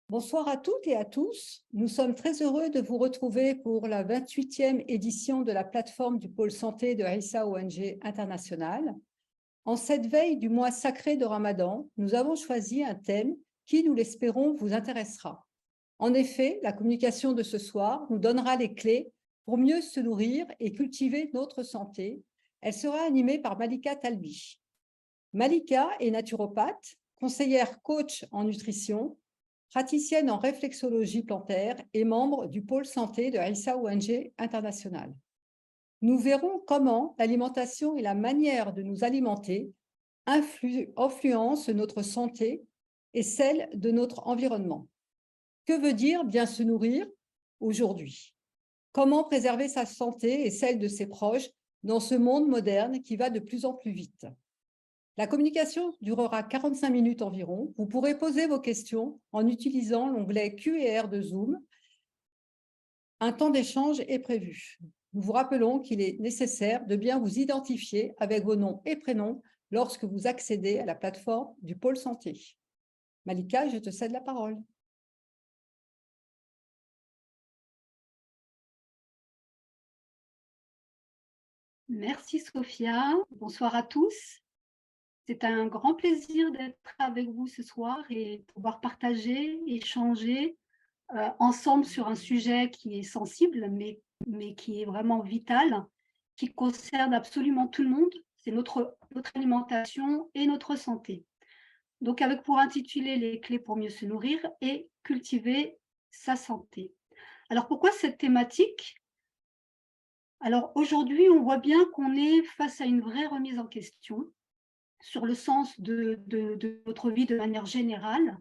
Bonsoir à toutes et à tous. Nous sommes très heureux de vous retrouver pour la 28e édition de la plateforme du pôle santé de Aïssa ONG International. En cette veille du mois sacré de Ramadan, nous avons choisi un thème qui, nous l'espérons, vous intéressera. En effet, la communication de ce soir nous donnera les clés pour mieux se nourrir et cultiver notre santé. Elle sera animée par Malika Talbi. Malika est naturopathe, conseillère coach en nutrition, praticienne en réflexologie plantaire et membre du pôle santé de Aïssa ONG International. Nous verrons comment l'alimentation et la manière de nous alimenter influencent notre santé et celle de notre environnement. Que veut dire bien se nourrir aujourd'hui? Comment préserver sa santé et celle de ses proches dans ce monde moderne qui va de plus en plus vite? La communication durera 45 minutes environ. Vous pourrez poser vos questions en utilisant l'onglet Q&R de Zoom. Un temps d'échange est prévu. Nous vous rappelons qu'il est nécessaire de bien vous identifier avec vos noms et prénoms lorsque vous accédez à la plateforme du pôle santé. Malika, je te cède la parole. Merci Sophia, bonsoir à tous. C'est un grand plaisir d'être avec vous ce soir et pouvoir partager, échanger ensemble sur un sujet qui est sensible, mais qui est vraiment vital, qui concerne absolument tout le monde, c'est notre alimentation et notre santé. Donc avec pour intituler les clés pour mieux se nourrir et cultiver sa santé. Alors pourquoi cette thématique ? Alors aujourd'hui, on voit bien qu'on est face à une vraie remise en question sur le sens de notre vie de manière générale.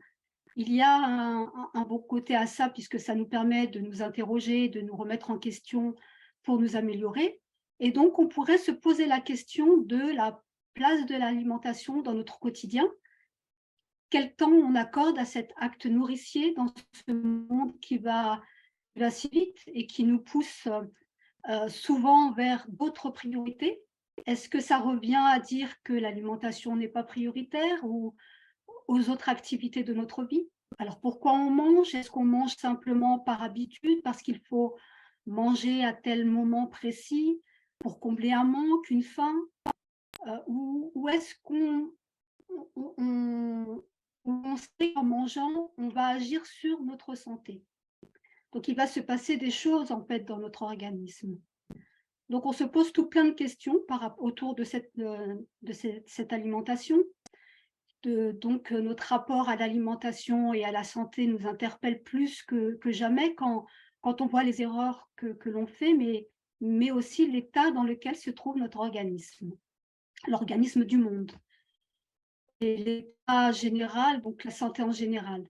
Il y a un bon côté à ça puisque ça nous permet de nous interroger, de nous remettre en question pour nous améliorer. Et donc, on pourrait se poser la question de la place de l'alimentation dans notre quotidien. Quel temps on accorde à cet acte nourricier dans ce monde qui va si vite et qui nous pousse souvent vers d'autres priorités. Est-ce que ça revient à dire que l'alimentation n'est pas prioritaire ou aux autres activités de notre vie? Alors pourquoi on mange? Est-ce qu'on mange simplement par habitude parce qu'il faut manger à tel moment précis pour combler un manque, une faim? Ou est-ce on sait qu'en mangeant, on va agir sur notre santé? Donc il va se passer des choses en fait dans notre organisme. Donc, on se pose tout plein de questions autour de cette alimentation. Donc, notre rapport à l'alimentation et à la santé nous interpelle plus que jamais quand on voit les erreurs que l'on fait, mais aussi l'état dans lequel se trouve notre organisme, l'organisme du monde. Et l'état général, donc la santé en général.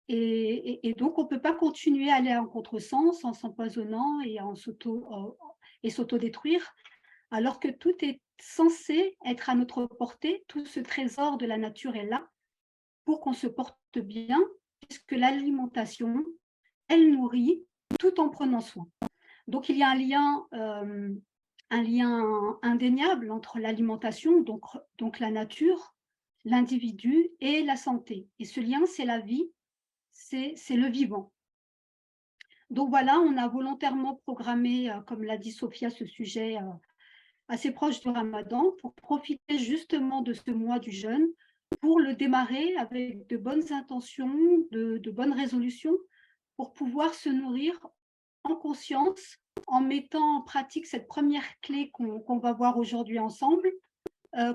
Et donc, on ne peut pas continuer à aller en contresens en s'empoisonnant et s'autodétruire, alors que tout est censé être à notre portée, tout ce trésor de la nature est là pour qu'on se porte bien, puisque l'alimentation, elle nourrit tout en prenant soin. Donc, il y a un lien indéniable entre l'alimentation, donc la nature, l'individu et la santé. Et ce lien, c'est la vie, c'est le vivant. Donc voilà, on a volontairement programmé, comme l'a dit Sophia, ce sujet assez proche du Ramadan pour profiter justement de ce mois du jeûne, pour le démarrer avec de bonnes intentions, de bonnes résolutions, pour pouvoir se nourrir en conscience, en mettant en pratique cette première clé qu'on va voir aujourd'hui ensemble,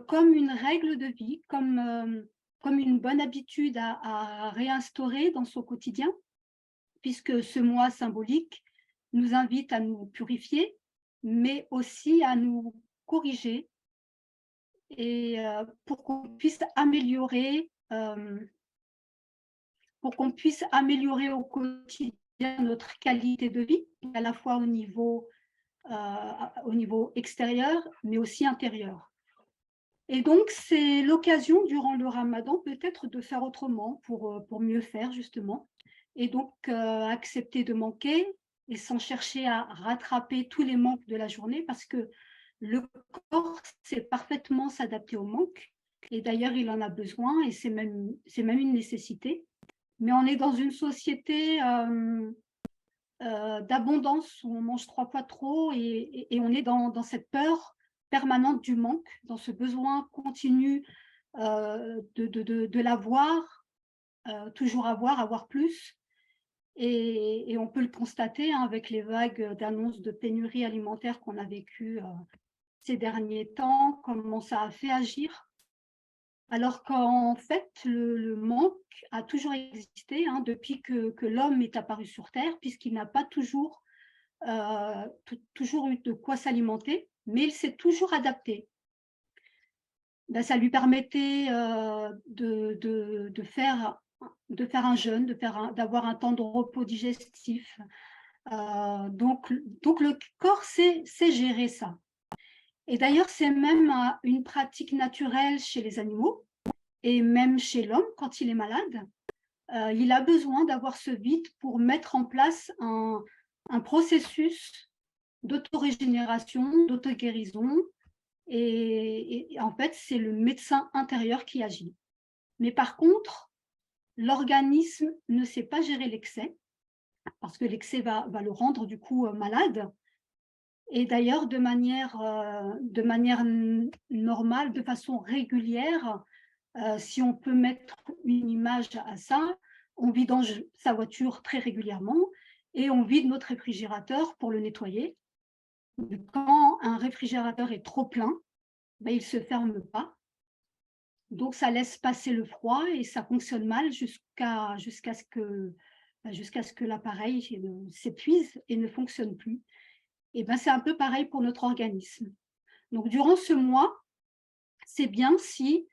comme une règle de vie, comme une bonne habitude à réinstaurer dans son quotidien, puisque ce mois symbolique nous invite à nous purifier, mais aussi à nous corriger et pour qu'on puisse améliorer au quotidien notre qualité de vie, à la fois au niveau extérieur, mais aussi intérieur. Et donc, c'est l'occasion, durant le Ramadan, peut-être de faire autrement pour mieux faire, justement. Et donc, accepter de manquer et sans chercher à rattraper tous les manques de la journée, parce que le corps sait parfaitement s'adapter au manque. Et d'ailleurs, il en a besoin et c'est même une nécessité. mais on est dans une société d'abondance où on mange 3 fois trop et on est dans cette peur permanente du manque, dans ce besoin continu de l'avoir, toujours avoir plus. Et on peut le constater hein, avec les vagues d'annonces de pénurie alimentaire qu'on a vécues ces derniers temps, comment ça a fait agir. Alors qu'en fait, le manque a toujours existé hein, depuis que l'homme est apparu sur Terre, puisqu'il n'a pas toujours eu de quoi s'alimenter, mais il s'est toujours adapté. Ben, ça lui permettait de faire un jeûne, d'avoir un temps de repos digestif. Donc le corps sait gérer ça. Et d'ailleurs, c'est même une pratique naturelle chez les animaux et même chez l'homme quand il est malade. Il a besoin d'avoir ce vide pour mettre en place un processus d'autorégénération, d'auto-guérison. Et en fait, c'est le médecin intérieur qui agit. Mais par contre, l'organisme ne sait pas gérer l'excès, parce que l'excès va le rendre du coup malade. Et d'ailleurs, de manière normale, de façon régulière, si on peut mettre une image à ça, on vidange sa voiture très régulièrement et on vide notre réfrigérateur pour le nettoyer. Quand un réfrigérateur est trop plein, ben, il ne se ferme pas. Donc, ça laisse passer le froid et ça fonctionne mal jusqu'à ce que l'appareil s'épuise et ne fonctionne plus. Et ben, c'est un peu pareil pour notre organisme. Donc, durant ce mois, c'est bien si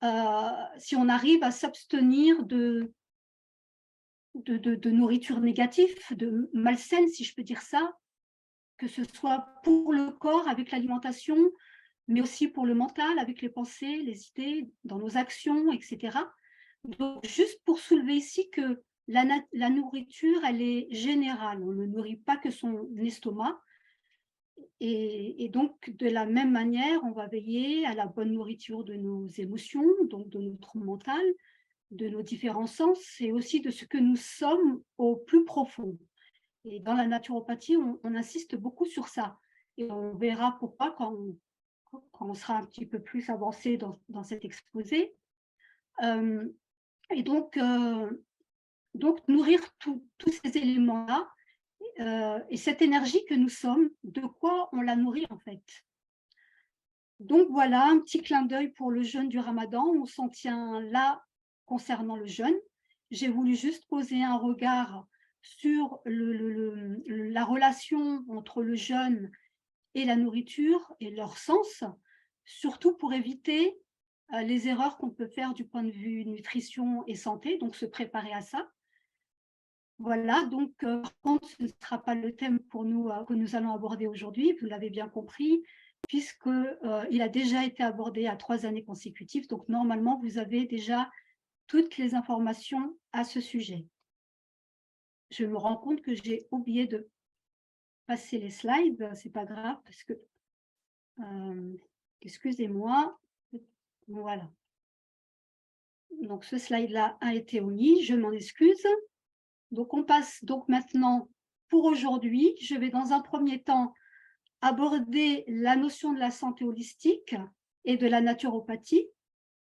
on arrive à s'abstenir de nourriture négative, de malsaine, si je peux dire ça, que ce soit pour le corps avec l'alimentation, mais aussi pour le mental avec les pensées, les idées, dans nos actions, etc. Donc, juste pour soulever ici que la nourriture, elle est générale. On ne nourrit pas que son estomac. Et donc, de la même manière, on va veiller à la bonne nourriture de nos émotions, donc de notre mental, de nos différents sens, et aussi de ce que nous sommes au plus profond. Et dans la naturopathie, on insiste beaucoup sur ça. Et on verra pourquoi quand on sera un petit peu plus avancé dans cet exposé. Et donc nourrir tous ces éléments-là, et cette énergie que nous sommes, de quoi on la nourrit en fait. Donc voilà, un petit clin d'œil pour le jeûne du Ramadan. On s'en tient là concernant le jeûne. J'ai voulu juste poser un regard sur la relation entre le jeûne et la nourriture et leur sens, surtout pour éviter les erreurs qu'on peut faire du point de vue nutrition et santé, donc se préparer à ça. Voilà, donc par contre, ce ne sera pas le thème pour nous que nous allons aborder aujourd'hui, vous l'avez bien compris, puisqu'il a déjà été abordé à 3 années consécutives, donc normalement, vous avez déjà toutes les informations à ce sujet. Je me rends compte que j'ai oublié de passer les slides, c'est pas grave, parce que, excusez-moi, voilà. Donc ce slide-là a été omis, je m'en excuse. Donc on passe donc maintenant, pour aujourd'hui, je vais dans un premier temps aborder la notion de la santé holistique et de la naturopathie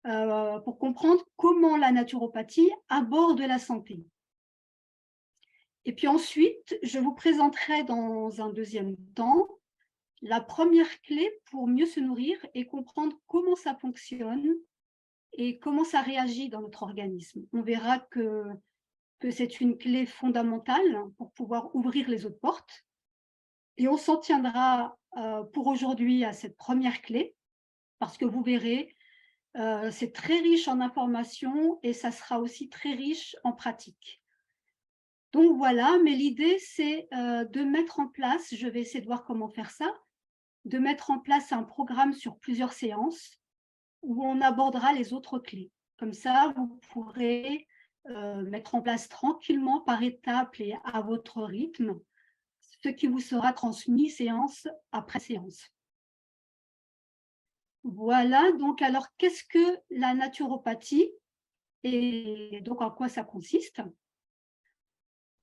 pour comprendre comment la naturopathie aborde la santé. Et puis ensuite, je vous présenterai dans un deuxième temps la première clé pour mieux se nourrir et comprendre comment ça fonctionne et comment ça réagit dans notre organisme. On verra que c'est une clé fondamentale pour pouvoir ouvrir les autres portes. Et on s'en tiendra pour aujourd'hui à cette première clé, parce que vous verrez, c'est très riche en informations et ça sera aussi très riche en pratique. Donc voilà, mais l'idée, c'est de mettre en place, je vais essayer de voir comment faire ça, de mettre en place un programme sur plusieurs séances où on abordera les autres clés. Comme ça, vous pourrez mettre en place tranquillement, par étapes et à votre rythme, ce qui vous sera transmis séance après séance. Voilà, donc alors qu'est-ce que la naturopathie? Et donc, en quoi ça consiste?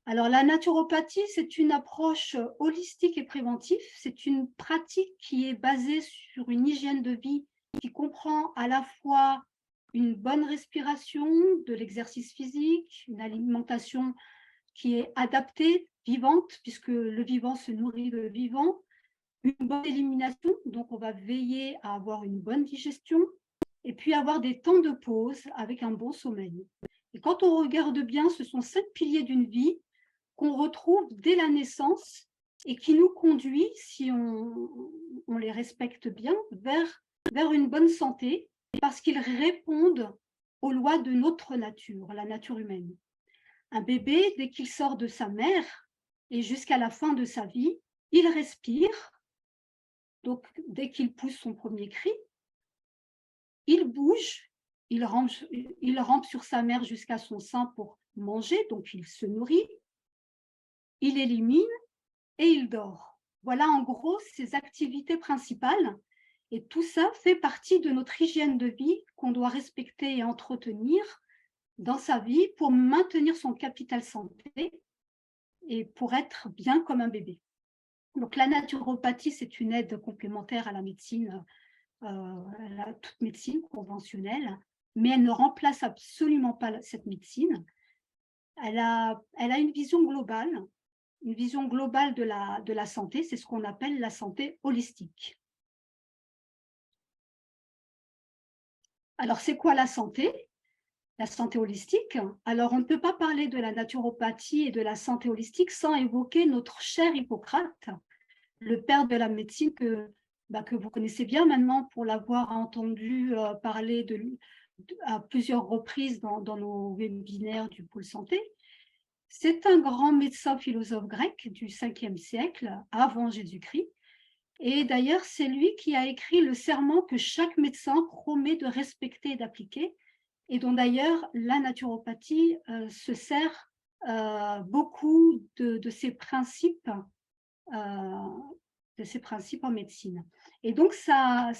Alors, la naturopathie, c'est une approche holistique et préventive. C'est une pratique qui est basée sur une hygiène de vie qui comprend à la fois une bonne respiration, de l'exercice physique, une alimentation qui est adaptée, vivante, puisque le vivant se nourrit de vivant, une bonne élimination, donc on va veiller à avoir une bonne digestion, et puis avoir des temps de pause avec un bon sommeil. Et quand on regarde bien, ce sont 7 piliers d'une vie qu'on retrouve dès la naissance et qui nous conduit, si on les respecte bien, vers une bonne santé, parce qu'ils répondent aux lois de notre nature, la nature humaine. Un bébé, dès qu'il sort de sa mère et jusqu'à la fin de sa vie, il respire. Donc, dès qu'il pousse son premier cri, il bouge, il rampe sur sa mère jusqu'à son sein pour manger, donc il se nourrit, il élimine et il dort. Voilà en gros ses activités principales. Et tout ça fait partie de notre hygiène de vie qu'on doit respecter et entretenir dans sa vie pour maintenir son capital santé et pour être bien comme un bébé. Donc la naturopathie, c'est une aide complémentaire à la médecine, à toute médecine conventionnelle, mais elle ne remplace absolument pas cette médecine. Elle a une vision globale de la santé, c'est ce qu'on appelle la santé holistique. Alors, c'est quoi la santé? La santé holistique. Alors, on ne peut pas parler de la naturopathie et de la santé holistique sans évoquer notre cher Hippocrate, le père de la médecine que vous connaissez bien maintenant pour l'avoir entendu parler à plusieurs reprises dans nos webinaires du pôle santé. C'est un grand médecin philosophe grec du 5e siècle avant Jésus-Christ. Et d'ailleurs, c'est lui qui a écrit le serment que chaque médecin promet de respecter et d'appliquer, et dont d'ailleurs la naturopathie se sert beaucoup de ces principes en médecine. Et donc, ça,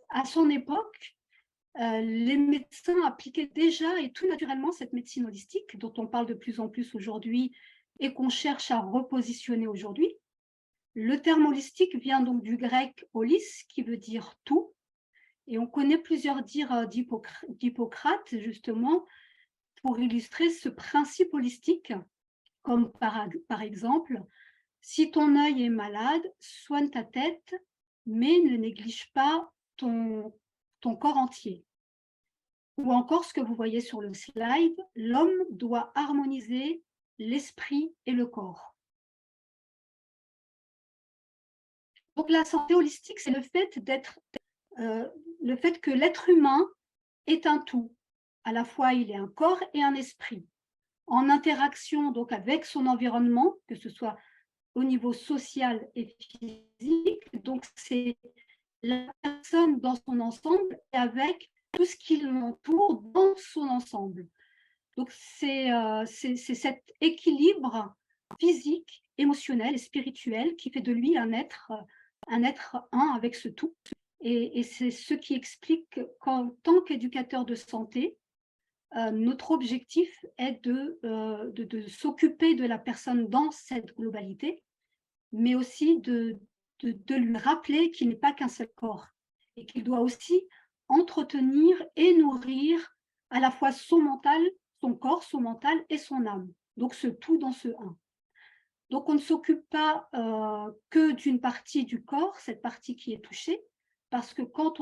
à son époque, les médecins appliquaient déjà et tout naturellement cette médecine holistique dont on parle de plus en plus aujourd'hui et qu'on cherche à repositionner aujourd'hui. Le terme holistique vient donc du grec holis, qui veut dire tout, et on connaît plusieurs dires d'Hippocrate, justement, pour illustrer ce principe holistique, comme par exemple, si ton œil est malade, soigne ta tête, mais ne néglige pas ton corps entier. Ou encore ce que vous voyez sur le slide, l'homme doit harmoniser l'esprit et le corps. Donc la santé holistique, c'est le fait que l'être humain est un tout. À la fois, il est un corps et un esprit, en interaction donc avec son environnement, que ce soit au niveau social et physique. Donc c'est la personne dans son ensemble et avec tout ce qui l'entoure dans son ensemble. Donc c'est cet équilibre physique, émotionnel et spirituel qui fait de lui un être un avec ce tout. Et c'est ce qui explique qu'en tant qu'éducateur de santé, notre objectif est de s'occuper de la personne dans cette globalité, mais aussi de lui rappeler qu'il n'est pas qu'un seul corps et qu'il doit aussi entretenir et nourrir à la fois son mental, son corps, son mental et son âme. Donc ce tout dans ce un. Donc on ne s'occupe pas que d'une partie du corps, cette partie qui est touchée, parce que quand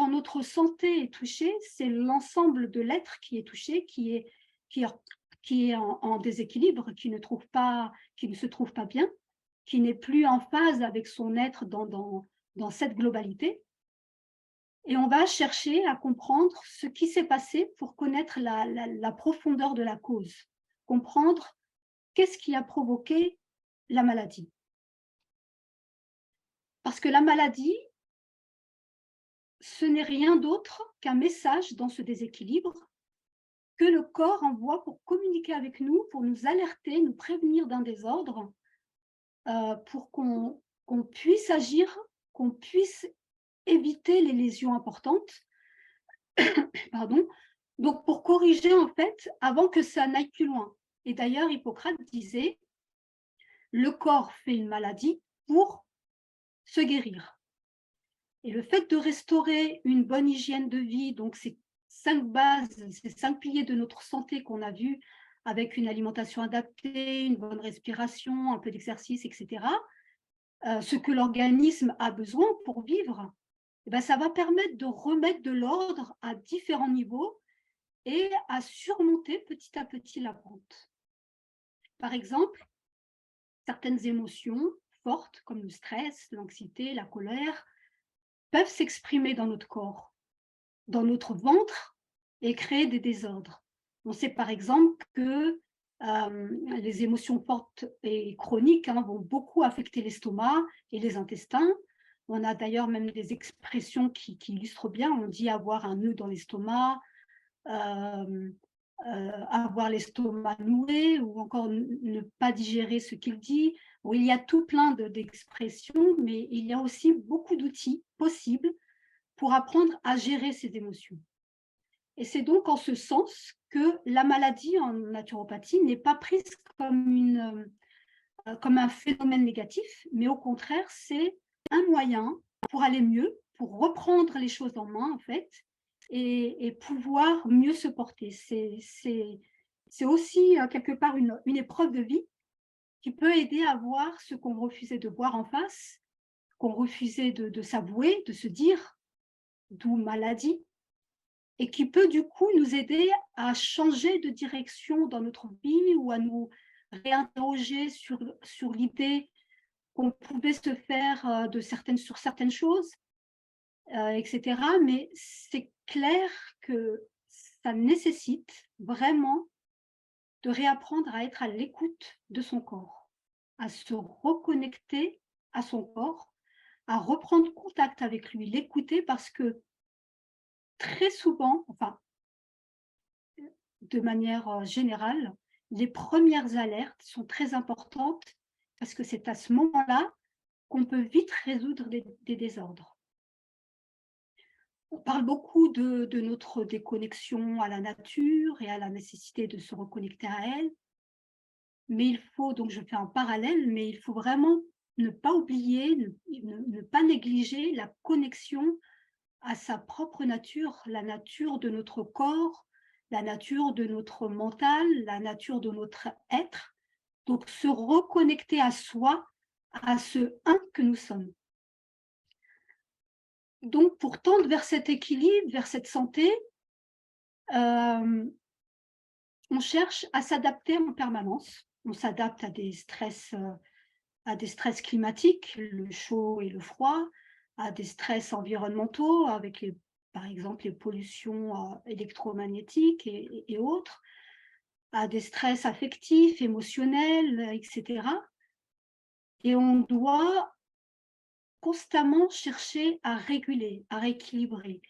notre santé est touchée, c'est l'ensemble de l'être qui est touché, qui est en déséquilibre, qui ne se trouve pas bien, qui n'est plus en phase avec son être dans cette globalité. Et on va chercher à comprendre ce qui s'est passé pour connaître la profondeur de la cause, comprendre qu'est-ce qui a provoqué la maladie. Parce que la maladie, ce n'est rien d'autre qu'un message dans ce déséquilibre que le corps envoie pour communiquer avec nous, pour nous alerter, nous prévenir d'un désordre, pour qu'on puisse agir, qu'on puisse éviter les lésions importantes, pardon, Donc, pour corriger, en fait, avant que ça n'aille plus loin. Et d'ailleurs, Hippocrate disait, le corps fait une maladie pour se guérir. Et le fait de restaurer une bonne hygiène de vie, donc ces 5 bases, ces 5 piliers de notre santé qu'on a vus, avec une alimentation adaptée, une bonne respiration, un peu d'exercice, etc., ce que l'organisme a besoin pour vivre, eh ben, ça va permettre de remettre de l'ordre à différents niveaux et à surmonter petit à petit la pente. Par exemple, certaines émotions fortes comme le stress, l'anxiété, la colère peuvent s'exprimer dans notre corps, dans notre ventre et créer des désordres. On sait par exemple que les émotions fortes et chroniques vont beaucoup affecter l'estomac et les intestins. On a d'ailleurs même des expressions qui illustrent bien. On dit avoir un nœud dans l'estomac, avoir l'estomac noué ou encore ne pas digérer ce qu'il dit. Bon, il y a tout plein d'expressions, mais il y a aussi beaucoup d'outils possibles pour apprendre à gérer ces émotions. Et c'est donc en ce sens que la maladie en naturopathie n'est pas prise comme un phénomène négatif, mais au contraire, c'est un moyen pour aller mieux, pour reprendre les choses en main, en fait, et pouvoir mieux se porter. C'est aussi quelque part une épreuve de vie qui peut aider à voir ce qu'on refusait de voir en face, qu'on refusait de s'avouer, de se dire, d'où maladie, et qui peut du coup nous aider à changer de direction dans notre vie ou à nous réinterroger sur l'idée qu'on pouvait se faire sur certaines choses, etc. Mais c'est clair que ça nécessite vraiment de réapprendre à être à l'écoute de son corps, à se reconnecter à son corps, à reprendre contact avec lui, l'écouter parce que très souvent, enfin, de manière générale, les premières alertes sont très importantes parce que c'est à ce moment-là qu'on peut vite résoudre des désordres. On parle beaucoup de notre déconnexion à la nature et à la nécessité de se reconnecter à elle, mais il faut, donc je fais un parallèle, mais il faut vraiment ne pas oublier, ne pas négliger la connexion à sa propre nature, la nature de notre corps, la nature de notre mental, la nature de notre être. Donc, se reconnecter à soi, à ce un que nous sommes. Donc, pour tendre vers cet équilibre, vers cette santé, on cherche à s'adapter en permanence. On s'adapte à des stress climatiques, le chaud et le froid, à des stress environnementaux avec par exemple les pollutions électromagnétiques et autres, à des stress affectifs, émotionnels, etc. Et on doit constamment chercher à réguler, à rééquilibrer.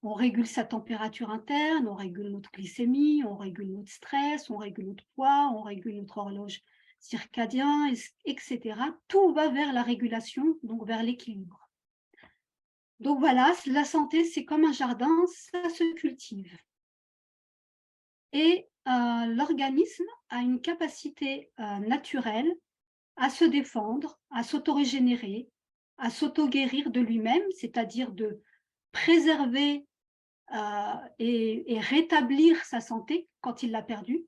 On régule sa température interne, on régule notre glycémie, on régule notre stress, on régule notre poids, on régule notre horloge circadien, etc. Tout va vers la régulation, donc vers l'équilibre. Donc voilà, la santé, c'est comme un jardin, ça se cultive. Et l'organisme a une capacité naturelle à se défendre, à s'auto-régénérer, à s'auto-guérir de lui-même, c'est-à-dire de préserver et rétablir sa santé quand il l'a perdue,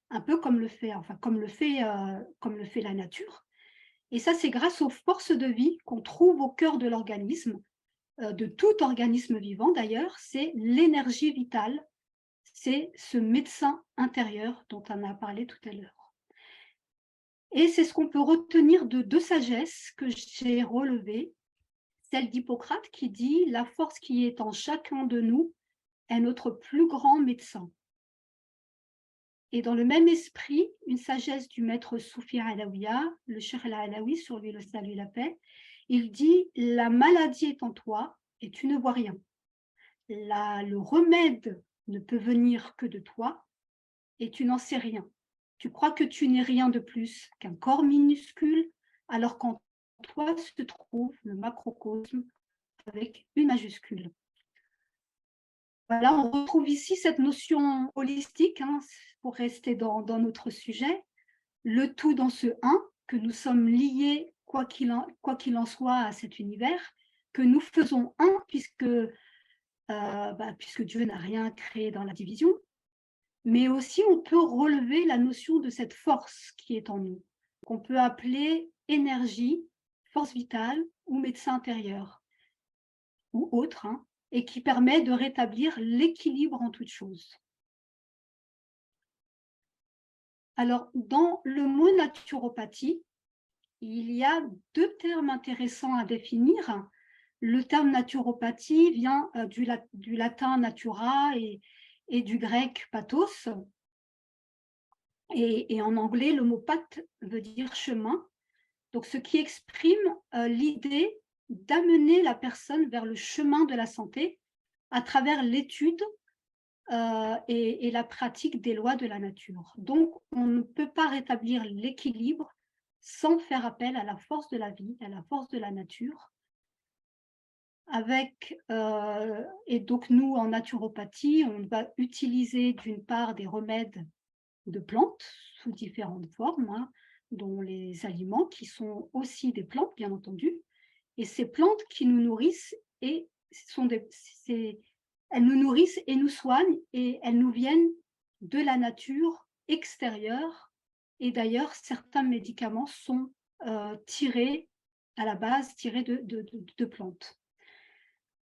un peu comme le fait la nature. Et ça, c'est grâce aux forces de vie qu'on trouve au cœur de l'organisme, de tout organisme vivant d'ailleurs, c'est l'énergie vitale, c'est ce médecin intérieur dont on a parlé tout à l'heure. Et c'est ce qu'on peut retenir de deux sagesses que j'ai relevées, celle d'Hippocrate qui dit « La force qui est en chacun de nous est notre plus grand médecin ». Et dans le même esprit, une sagesse du maître Soufi Alaouia, le Cheikh al-Alaoui, sur lui le salut et la paix, il dit « La maladie est en toi et tu ne vois rien. Le remède ne peut venir que de toi et tu n'en sais rien. Tu crois que tu n'es rien de plus qu'un corps minuscule, alors qu'en toi se trouve le macrocosme avec une majuscule. » Voilà, on retrouve ici cette notion holistique, hein, pour rester dans notre sujet, le tout dans ce un, que nous sommes liés, quoi qu'il en soit, à cet univers, que nous faisons un, puisque Dieu n'a rien créé dans la division, mais aussi on peut relever la notion de cette force qui est en nous, qu'on peut appeler énergie, force vitale ou médecin intérieur, ou autre, hein, et qui permet de rétablir l'équilibre en toute chose. Alors, dans le mot naturopathie, il y a deux termes intéressants à définir. Le terme naturopathie vient du latin natura et du grec pathos. Et en anglais, le mot path veut dire chemin. Donc, ce qui exprime l'idée d'amener la personne vers le chemin de la santé à travers l'étude et la pratique des lois de la nature. Donc, on ne peut pas rétablir l'équilibre sans faire appel à la force de la vie, à la force de la nature. Et donc, nous, en naturopathie, on va utiliser d'une part des remèdes de plantes sous différentes formes, hein, dont les aliments qui sont aussi des plantes, bien entendu. Et ces plantes qui nous nourrissent elles nous nourrissent et nous soignent, et elles nous viennent de la nature extérieure. Et d'ailleurs, certains médicaments sont tirés à la base, tirés de plantes.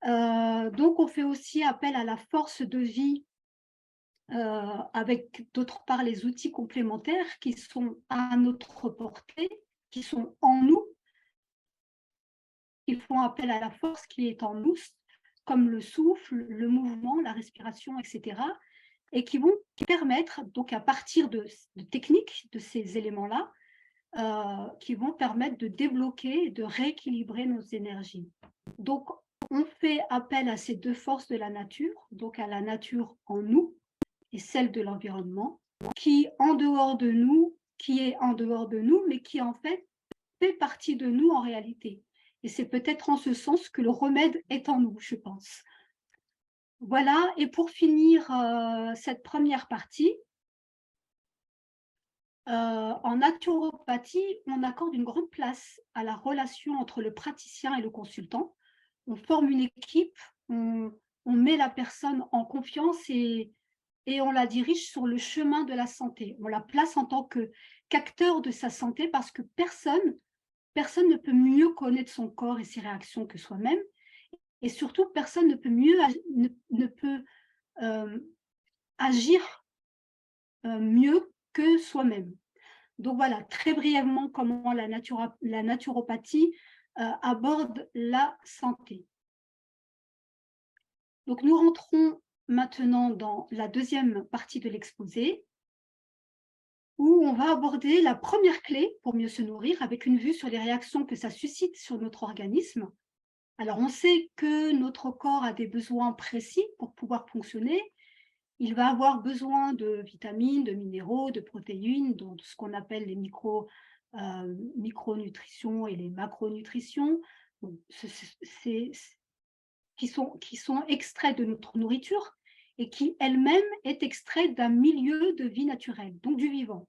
Donc, on fait aussi appel à la force de vie avec d'autre part les outils complémentaires qui sont à notre portée, qui sont en nous, qui font appel à la force qui est en nous, comme le souffle, le mouvement, la respiration, etc. Et qui vont permettre, donc à partir de techniques, de ces éléments-là, qui vont permettre de débloquer, de rééquilibrer nos énergies. Donc, on fait appel à ces deux forces de la nature, donc à la nature en nous et celle de l'environnement, qui est en dehors de nous, mais qui en fait partie de nous en réalité. Et c'est peut-être en ce sens que le remède est en nous, je pense. Voilà, et pour finir cette première partie, en naturopathie, on accorde une grande place à la relation entre le praticien et le consultant. On forme une équipe, on met la personne en confiance et on la dirige sur le chemin de la santé. On la place en tant qu'acteur de sa santé parce que personne ne peut mieux connaître son corps et ses réactions que soi-même. Et surtout, personne ne peut agir mieux que soi-même. Donc voilà, très brièvement, comment la naturopathie aborde la santé. Donc nous rentrons maintenant dans la deuxième partie de l'exposé, où on va aborder la première clé pour mieux se nourrir, avec une vue sur les réactions que ça suscite sur notre organisme. Alors, on sait que notre corps a des besoins précis pour pouvoir fonctionner. Il va avoir besoin de vitamines, de minéraux, de protéines, donc ce qu'on appelle les micronutritions et les macronutritions, qui sont extraits de notre nourriture et qui elle-même est extraite d'un milieu de vie naturelle, donc du vivant.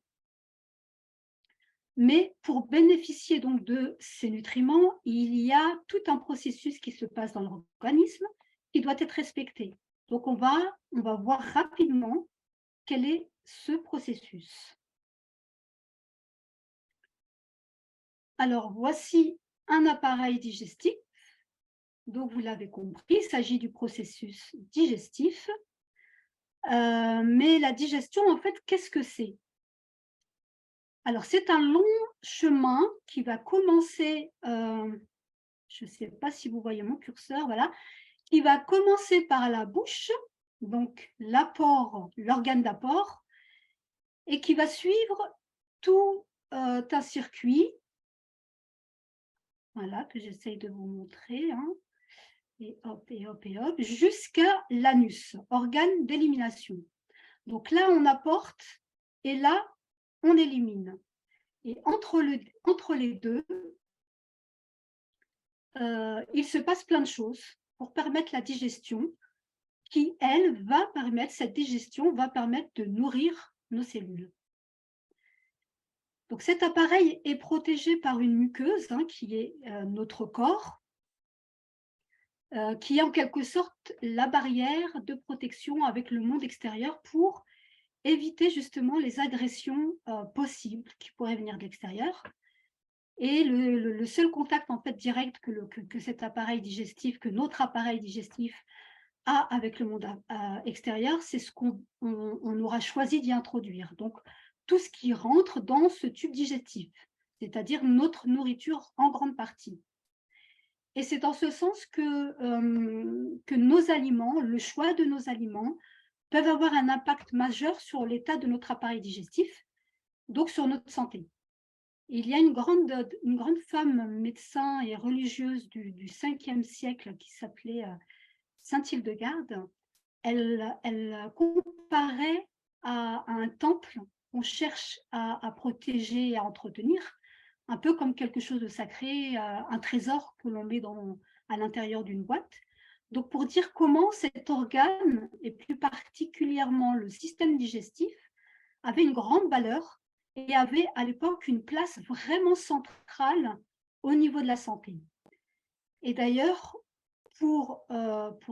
Mais pour bénéficier donc de ces nutriments, il y a tout un processus qui se passe dans l'organisme qui doit être respecté. Donc, on va voir rapidement quel est ce processus. Alors, voici un appareil digestif. Donc, vous l'avez compris, il s'agit du processus digestif. Mais la digestion, en fait, qu'est-ce que c'est? Alors, c'est un long chemin qui va commencer, je ne sais pas si vous voyez mon curseur, voilà, qui va commencer par la bouche, donc l'apport, l'organe d'apport, et qui va suivre tout un circuit, voilà, que j'essaye de vous montrer, hein, et hop, et hop, et hop, jusqu'à l'anus, organe d'élimination. Donc là, on apporte, et là, on élimine. Et entre les deux, il se passe plein de choses pour permettre la digestion. qui, elle, va permettre, cette digestion va permettre de nourrir nos cellules. Donc cet appareil est protégé par une muqueuse qui est notre corps, qui est en quelque sorte la barrière de protection avec le monde extérieur pour éviter justement les agressions possibles qui pourraient venir de l'extérieur. Et le seul contact en fait direct que cet appareil digestif, que notre appareil digestif a avec le monde extérieur, c'est ce qu'on aura choisi d'y introduire. Donc, tout ce qui rentre dans ce tube digestif, c'est-à-dire notre nourriture en grande partie. Et c'est en ce sens que nos aliments, le choix de nos aliments, peuvent avoir un impact majeur sur l'état de notre appareil digestif, donc sur notre santé. Il y a une grande femme médecin et religieuse du 5e siècle qui s'appelait Sainte Hildegarde. Elle comparait à un temple qu'on cherche à protéger et à entretenir, un peu comme quelque chose de sacré, un trésor que l'on met à l'intérieur d'une boîte. Donc, pour dire comment cet organe, et plus particulièrement le système digestif, avait une grande valeur et avait à l'époque une place vraiment centrale au niveau de la santé. Et d'ailleurs, pour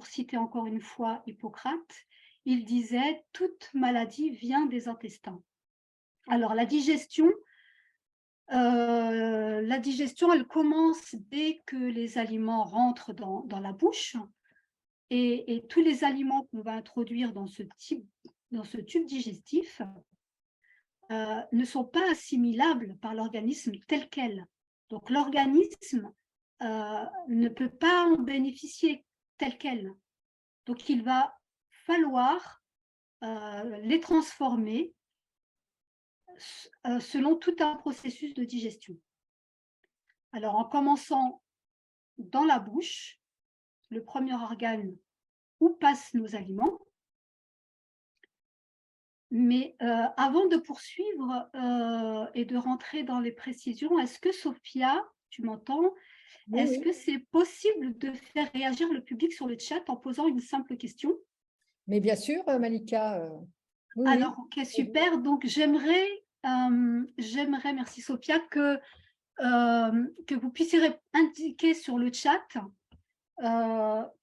citer encore une fois Hippocrate, il disait « toute maladie vient des intestins ». Alors la digestion, elle commence dès que les aliments rentrent dans la bouche, et tous les aliments qu'on va introduire dans ce tube digestif ne sont pas assimilables par l'organisme tel quel. Donc l'organisme ne peut pas en bénéficier tel quel. Donc il va falloir les transformer selon tout un processus de digestion. Alors en commençant dans la bouche, le premier organe où passent nos aliments. Mais avant de poursuivre et de rentrer dans les précisions, est-ce que Sophia, tu m'entends? Oui, Est-ce oui. que c'est possible de faire réagir le public sur le chat en posant une simple question? Mais bien sûr, Malika. Oui, Alors, oui. ok, super. Donc, j'aimerais, merci Sophia, que vous puissiez indiquer sur le chat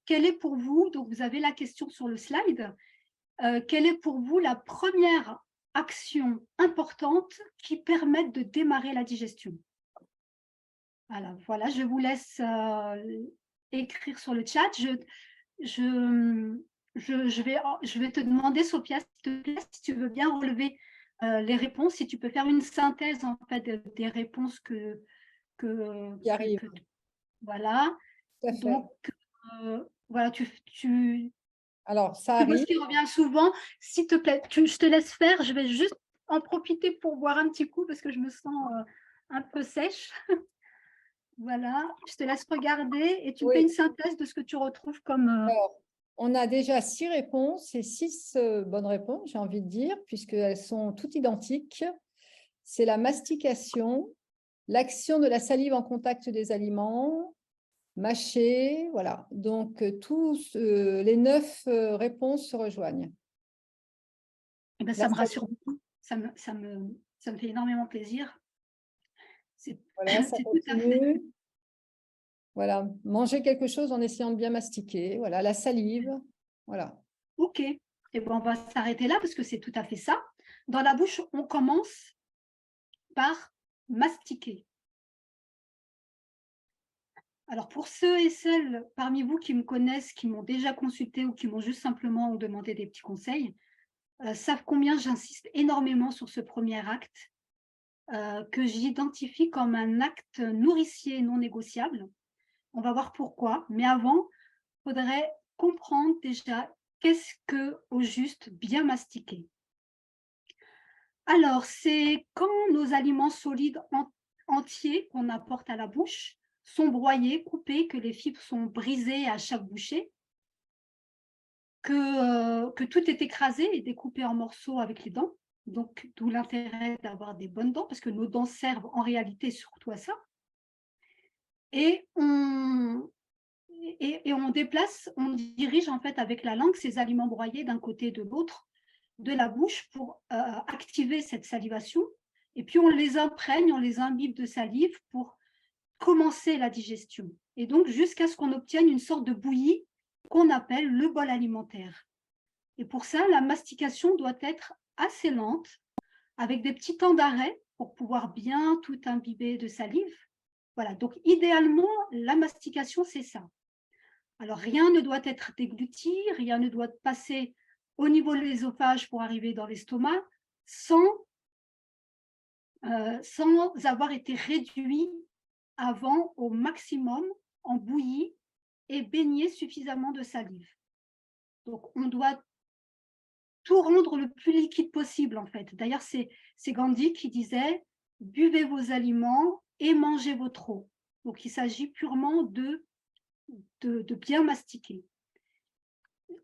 quelle est pour vous, donc vous avez la question sur le slide, quelle est pour vous la première action importante qui permette de démarrer la digestion? Voilà, je vous laisse écrire sur le chat. Je vais te demander, Sophia, s'il te plaît, si tu veux bien relever les réponses, si tu peux faire une synthèse en fait des réponses Qui arrive. voilà. Tout à fait. Donc, voilà, Alors, ça tu vois ce arrive. qui revient souvent. S'il te plaît, je te laisse faire. Je vais juste en profiter pour boire un petit coup parce que je me sens un peu sèche. Voilà, je te laisse regarder et tu me fais Oui. une synthèse de ce que tu retrouves comme… Alors, on a déjà 6 réponses et 6 bonnes réponses, j'ai envie de dire, puisqu'elles sont toutes identiques. C'est la mastication, l'action de la salive en contact des aliments, mâcher, voilà. Donc, tous les 9 réponses se rejoignent. Eh ben, La ça me rassure salive, beaucoup, ça me fait énormément plaisir. voilà, ça C'est tout à fait… continue. Voilà, manger quelque chose en essayant de bien mastiquer. Voilà, la salive, voilà. OK. Et ben, on va s'arrêter là parce que c'est tout à fait ça. Dans la bouche, on commence par mastiquer. Alors, pour ceux et celles parmi vous qui me connaissent, qui m'ont déjà consulté ou qui m'ont juste simplement demandé des petits conseils, savent combien j'insiste énormément sur ce premier acte, que j'identifie comme un acte nourricier non négociable. On va voir pourquoi, mais avant, il faudrait comprendre déjà qu'est-ce que, au juste, bien mastiquer. Alors, c'est quand nos aliments solides entiers qu'on apporte à la bouche sont broyés, coupés, que les fibres sont brisées à chaque bouchée, que tout est écrasé et découpé en morceaux avec les dents. Donc, d'où l'intérêt d'avoir des bonnes dents, parce que nos dents servent en réalité surtout à ça. Et et on dirige en fait avec la langue ces aliments broyés d'un côté et de l'autre de la bouche pour activer cette salivation. Et puis on les imprègne, on les imbibe de salive pour commencer la digestion. Et donc jusqu'à ce qu'on obtienne une sorte de bouillie qu'on appelle le bol alimentaire. Et pour ça, la mastication doit être assez lente, avec des petits temps d'arrêt pour pouvoir bien tout imbiber de salive. Voilà, donc idéalement, la mastication, c'est ça. Alors, rien ne doit être dégluti, rien ne doit passer au niveau de l'œsophage pour arriver dans l'estomac sans avoir été réduit avant au maximum en bouillie et baigné suffisamment de salive. Donc, on doit tout rendre le plus liquide possible, en fait. D'ailleurs, c'est Gandhi qui disait « Buvez vos aliments et mangez votre eau ». Donc, il s'agit purement de bien mastiquer.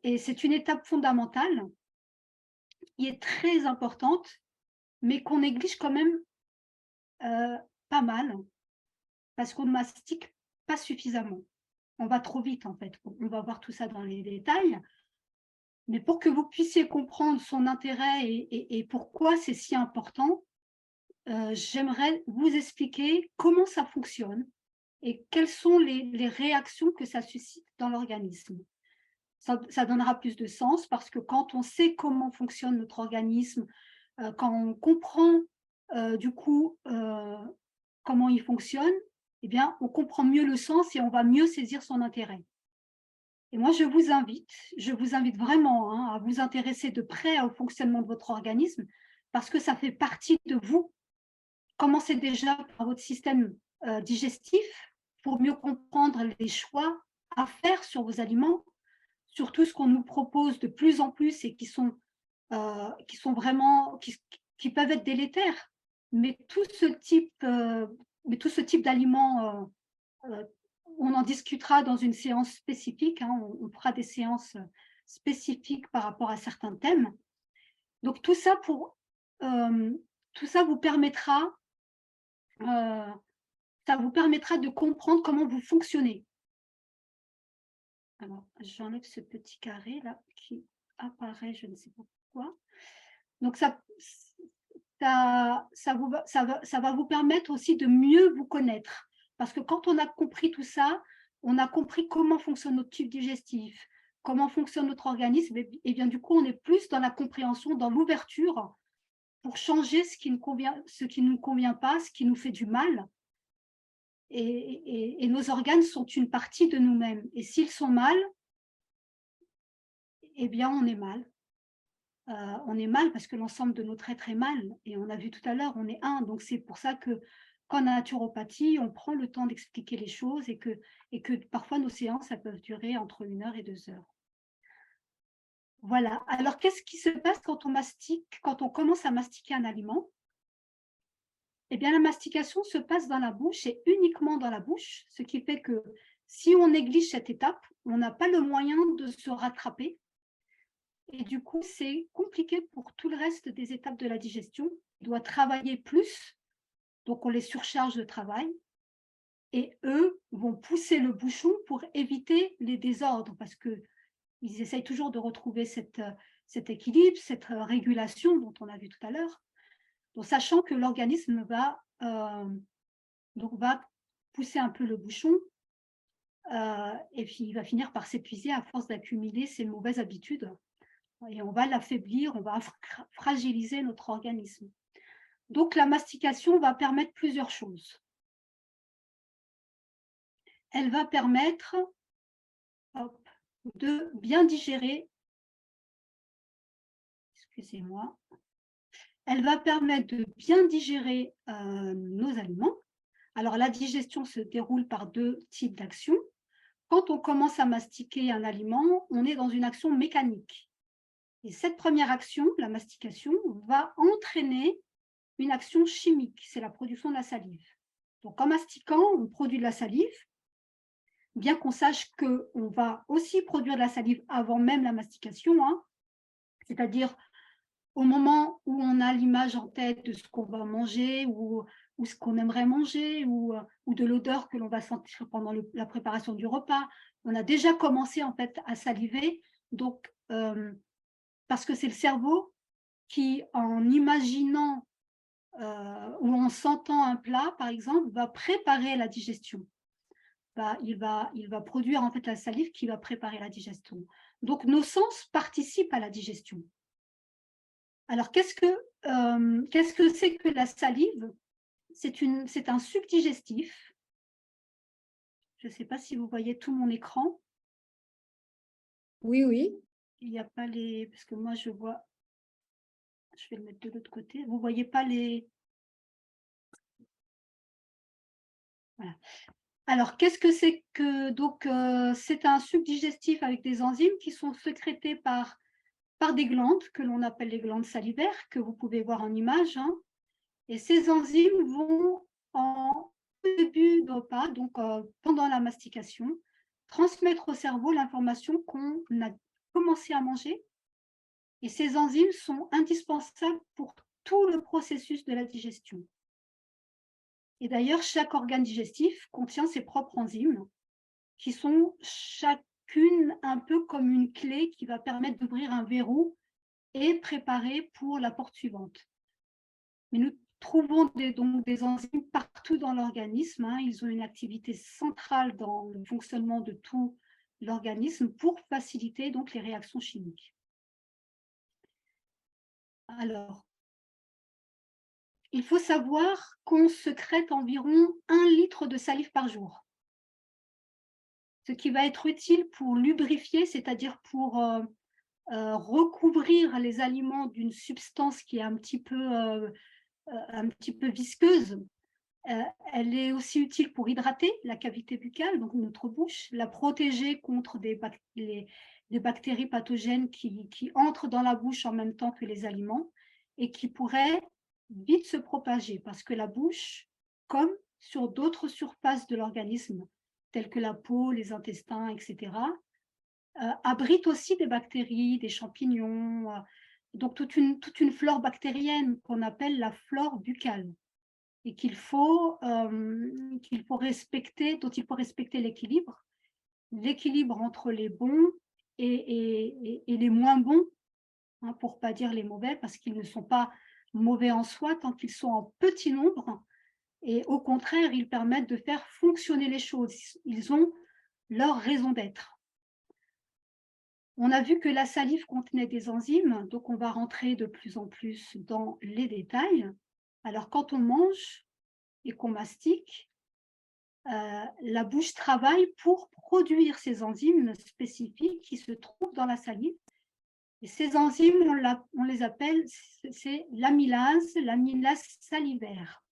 Et c'est une étape fondamentale qui est très importante, mais qu'on néglige quand même pas mal, parce qu'on ne mastique pas suffisamment. On va trop vite, en fait. On va voir tout ça dans les détails. Mais pour que vous puissiez comprendre son intérêt et pourquoi c'est si important, j'aimerais vous expliquer comment ça fonctionne et quelles sont les réactions que ça suscite dans l'organisme. Ça donnera plus de sens parce que quand on sait comment fonctionne notre organisme, quand on comprend du coup comment il fonctionne, eh bien, on comprend mieux le sens et on va mieux saisir son intérêt. Et moi, je vous invite vraiment à vous intéresser de près au fonctionnement de votre organisme parce que ça fait partie de vous. Commencez déjà par votre système digestif pour mieux comprendre les choix à faire sur vos aliments, sur tout ce qu'on nous propose de plus en plus et qui peuvent être délétères. Mais tout ce type d'aliments, on en discutera dans une séance spécifique. On fera des séances spécifiques par rapport à certains thèmes. Donc tout ça vous permettra de comprendre comment vous fonctionnez. Alors, j'enlève ce petit carré là qui apparaît, je ne sais pas pourquoi. Donc, ça va vous permettre aussi de mieux vous connaître. Parce que quand on a compris tout ça, on a compris comment fonctionne notre tube digestif, comment fonctionne notre organisme, et bien du coup, on est plus dans la compréhension, dans l'ouverture pour changer ce qui ne nous convient pas, ce qui nous fait du mal. Et nos organes sont une partie de nous-mêmes. Et s'ils sont mal, eh bien, on est mal. On est mal parce que l'ensemble de notre être est mal. Et on a vu tout à l'heure, on est un. Donc, c'est pour ça qu'en naturopathie, on prend le temps d'expliquer les choses et que parfois, nos séances, elles peuvent durer entre 1 heure et 2 heures. Voilà. Alors, qu'est-ce qui se passe quand on commence à mastiquer un aliment? Eh bien, la mastication se passe dans la bouche et uniquement dans la bouche, ce qui fait que si on néglige cette étape, on n'a pas le moyen de se rattraper. Et du coup, c'est compliqué pour tout le reste des étapes de la digestion. On doit travailler plus, donc on les surcharge de travail. Et eux vont pousser le bouchon pour éviter les désordres parce qu'ils essayent toujours de retrouver cet équilibre, cette régulation dont on a vu tout à l'heure. Donc, sachant que l'organisme va pousser un peu le bouchon et puis il va finir par s'épuiser à force d'accumuler ces mauvaises habitudes et on va l'affaiblir, on va fragiliser notre organisme. Donc, la mastication va permettre plusieurs choses. Elle va permettre de bien digérer, excusez-moi, elle va permettre de bien digérer nos aliments. Alors, la digestion se déroule par 2 types d'actions. Quand on commence à mastiquer un aliment, on est dans une action mécanique. Et cette première action, la mastication, va entraîner une action chimique, c'est la production de la salive. Donc, en mastiquant, on produit de la salive, bien qu'on sache qu'on va aussi produire de la salive avant même la mastication, c'est-à-dire au moment où on a l'image en tête de ce qu'on va manger ou ce qu'on aimerait manger ou de l'odeur que l'on va sentir pendant la préparation du repas. On a déjà commencé en fait à saliver, donc parce que c'est le cerveau qui, en imaginant ou en sentant un plat, par exemple, va préparer la digestion. Il va produire en fait la salive qui va préparer la digestion. Donc nos sens participent à la digestion. Alors qu'est-ce que c'est que la salive? C'est un suc digestif. Je ne sais pas si vous voyez tout mon écran. Oui, oui. Il n'y a pas les... Parce que moi, je vois... Je vais le mettre de l'autre côté. Vous ne voyez pas les... Voilà. Alors, qu'est-ce que c'est que... Donc, c'est un suc digestif avec des enzymes qui sont sécrétées par des glandes, que l'on appelle les glandes salivaires, que vous pouvez voir en image. Hein. Et ces enzymes vont, en début de repas, donc pendant la mastication, transmettre au cerveau l'information qu'on a commencé à manger. Et ces enzymes sont indispensables pour tout le processus de la digestion. Et d'ailleurs, chaque organe digestif contient ses propres enzymes qui sont chacune un peu comme une clé qui va permettre d'ouvrir un verrou et préparer pour la porte suivante. Mais nous trouvons donc des enzymes partout dans l'organisme. Hein. Ils ont une activité centrale dans le fonctionnement de tout l'organisme pour faciliter donc les réactions chimiques. Alors, il faut savoir qu'on sécrète environ 1 litre de salive par jour. Ce qui va être utile pour lubrifier, c'est-à-dire pour recouvrir les aliments d'une substance qui est un petit peu visqueuse. Elle est aussi utile pour hydrater la cavité buccale, donc notre bouche, la protéger contre des bactéries pathogènes qui entrent dans la bouche en même temps que les aliments et qui pourraient vite se propager parce que la bouche, comme sur d'autres surfaces de l'organisme, telles que la peau, les intestins, etc., abrite aussi des bactéries, des champignons, donc toute une flore bactérienne qu'on appelle la flore buccale et dont il faut respecter l'équilibre entre les bons et les moins bons, hein, pour ne pas dire les mauvais, parce qu'ils ne sont pas mauvais en soi tant qu'ils sont en petit nombre, et au contraire, ils permettent de faire fonctionner les choses. Ils ont leur raison d'être. On a vu que la salive contenait des enzymes, donc on va rentrer de plus en plus dans les détails. Alors, quand on mange et qu'on mastique, la bouche travaille pour produire ces enzymes spécifiques qui se trouvent dans la salive. Et ces enzymes, on les appelle, c'est l'amylase salivaire.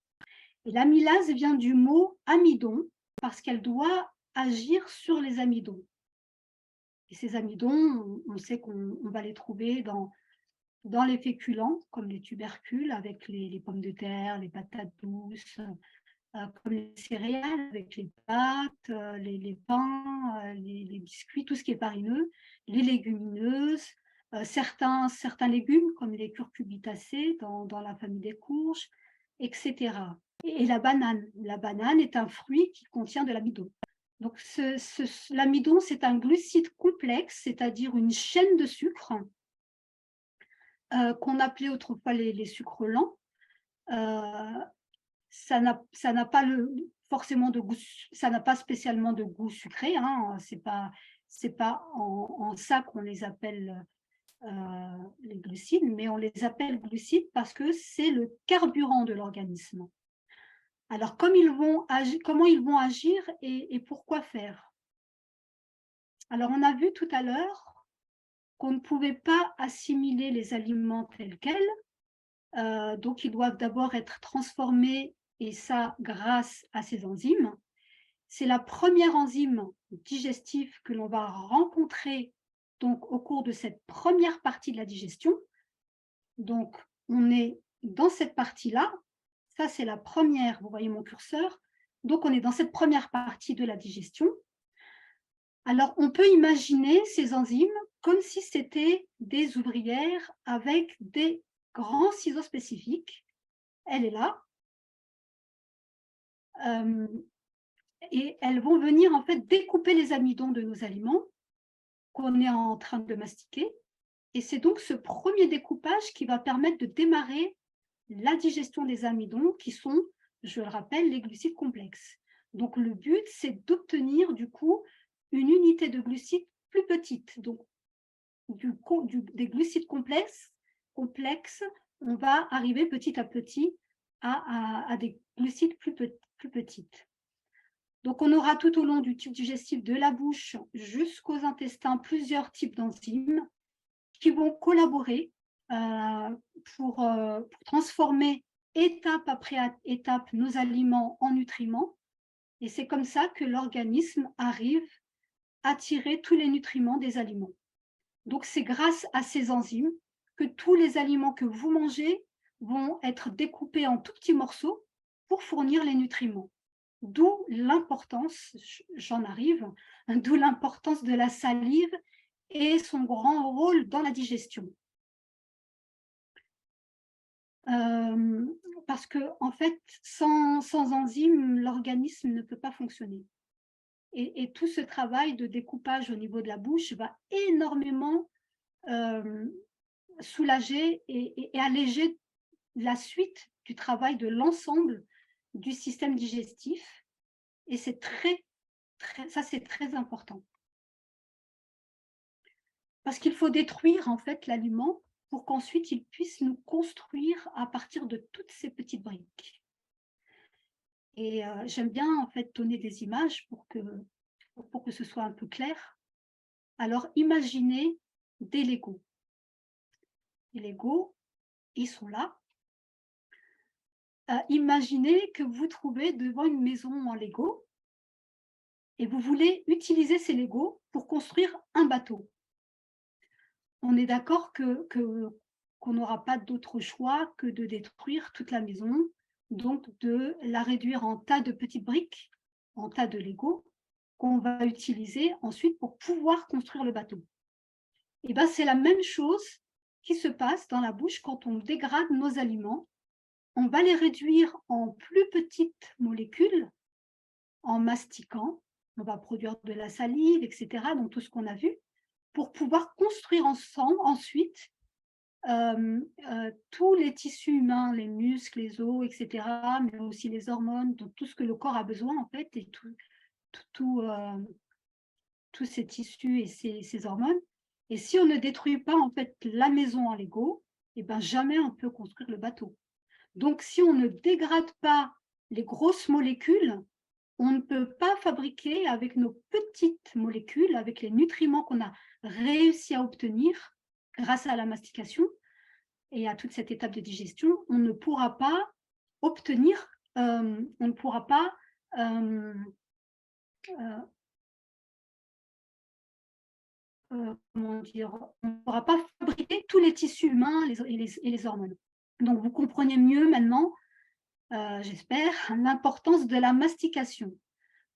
Et l'amylase vient du mot amidon, parce qu'elle doit agir sur les amidons. Et ces amidons, on sait qu'on va les trouver dans les féculents, comme les tubercules, avec les pommes de terre, les patates douces, comme les céréales, avec les pâtes, les pains, les biscuits, tout ce qui est farineux, les légumineuses, certains légumes, comme les curcubitacées dans la famille des courges, etc. Et la banane. La banane est un fruit qui contient de l'amidon. Donc, l'amidon, c'est un glucide complexe, c'est-à-dire une chaîne de sucre qu'on appelait autrefois les sucres lents. Ça n'a pas forcément de goût, ça n'a pas spécialement de goût sucré. Hein, c'est pas en ça qu'on les appelle les glucides, mais on les appelle glucides parce que c'est le carburant de l'organisme. Alors, comment ils vont agir et pourquoi faire? Alors, on a vu tout à l'heure qu'on ne pouvait pas assimiler les aliments tels quels, donc ils doivent d'abord être transformés, et ça grâce à ces enzymes. C'est la première enzyme digestive que l'on va rencontrer donc, au cours de cette première partie de la digestion. Donc, on est dans cette partie-là. Ça, c'est la première, vous voyez mon curseur. Donc, on est dans cette première partie de la digestion. Alors, on peut imaginer ces enzymes comme si c'était des ouvrières avec des grands ciseaux spécifiques. Elle est là. Et elles vont venir en fait découper les amidons de nos aliments qu'on est en train de mastiquer. Et c'est donc ce premier découpage qui va permettre de démarrer la digestion des amidons qui sont, je le rappelle, les glucides complexes. Donc le but, c'est d'obtenir du coup une unité de glucides plus petite. Donc des glucides complexes, on va arriver petit à petit à des glucides plus petites. Donc, on aura tout au long du tube digestif de la bouche jusqu'aux intestins plusieurs types d'enzymes qui vont collaborer pour transformer étape après étape nos aliments en nutriments. Et c'est comme ça que l'organisme arrive à tirer tous les nutriments des aliments. Donc, c'est grâce à ces enzymes que tous les aliments que vous mangez vont être découpés en tout petits morceaux pour fournir les nutriments. D'où l'importance, j'en arrive, d'où l'importance de la salive et son grand rôle dans la digestion. Parce que, en fait, sans enzymes, l'organisme ne peut pas fonctionner. Et tout ce travail de découpage au niveau de la bouche va énormément soulager et alléger la suite du travail de l'ensemble du système digestif. Et c'est ça, c'est très important. Parce qu'il faut détruire en fait l'aliment pour qu'ensuite il puisse nous construire à partir de toutes ces petites briques. Et j'aime bien en fait donner des images pour que ce soit un peu clair. Alors imaginez des Legos. Les Legos, ils sont là. Imaginez que vous trouvez devant une maison en Lego et vous voulez utiliser ces Legos pour construire un bateau. On est d'accord qu'on n'aura pas d'autre choix que de détruire toute la maison, donc de la réduire en tas de petites briques, en tas de Lego, qu'on va utiliser ensuite pour pouvoir construire le bateau. Et bien, c'est la même chose qui se passe dans la bouche quand on dégrade nos aliments. On va les réduire en plus petites molécules en mastiquant. On va produire de la salive, etc., donc tout ce qu'on a vu, pour pouvoir construire ensemble ensuite tous les tissus humains, les muscles, les os, etc., mais aussi les hormones, donc tout ce que le corps a besoin en fait, et tous ces tissus et ces hormones. Et si on ne détruit pas en fait la maison en Lego, eh ben jamais on peut construire le bateau. Donc si on ne dégrade pas les grosses molécules, on ne peut pas fabriquer avec nos petites molécules, avec les nutriments qu'on a réussi à obtenir grâce à la mastication et à toute cette étape de digestion, on ne pourra pas obtenir, on ne pourra pas comment dire, on ne pourra pas fabriquer tous les tissus humains et les hormones. Donc vous comprenez mieux maintenant, j'espère, l'importance de la mastication.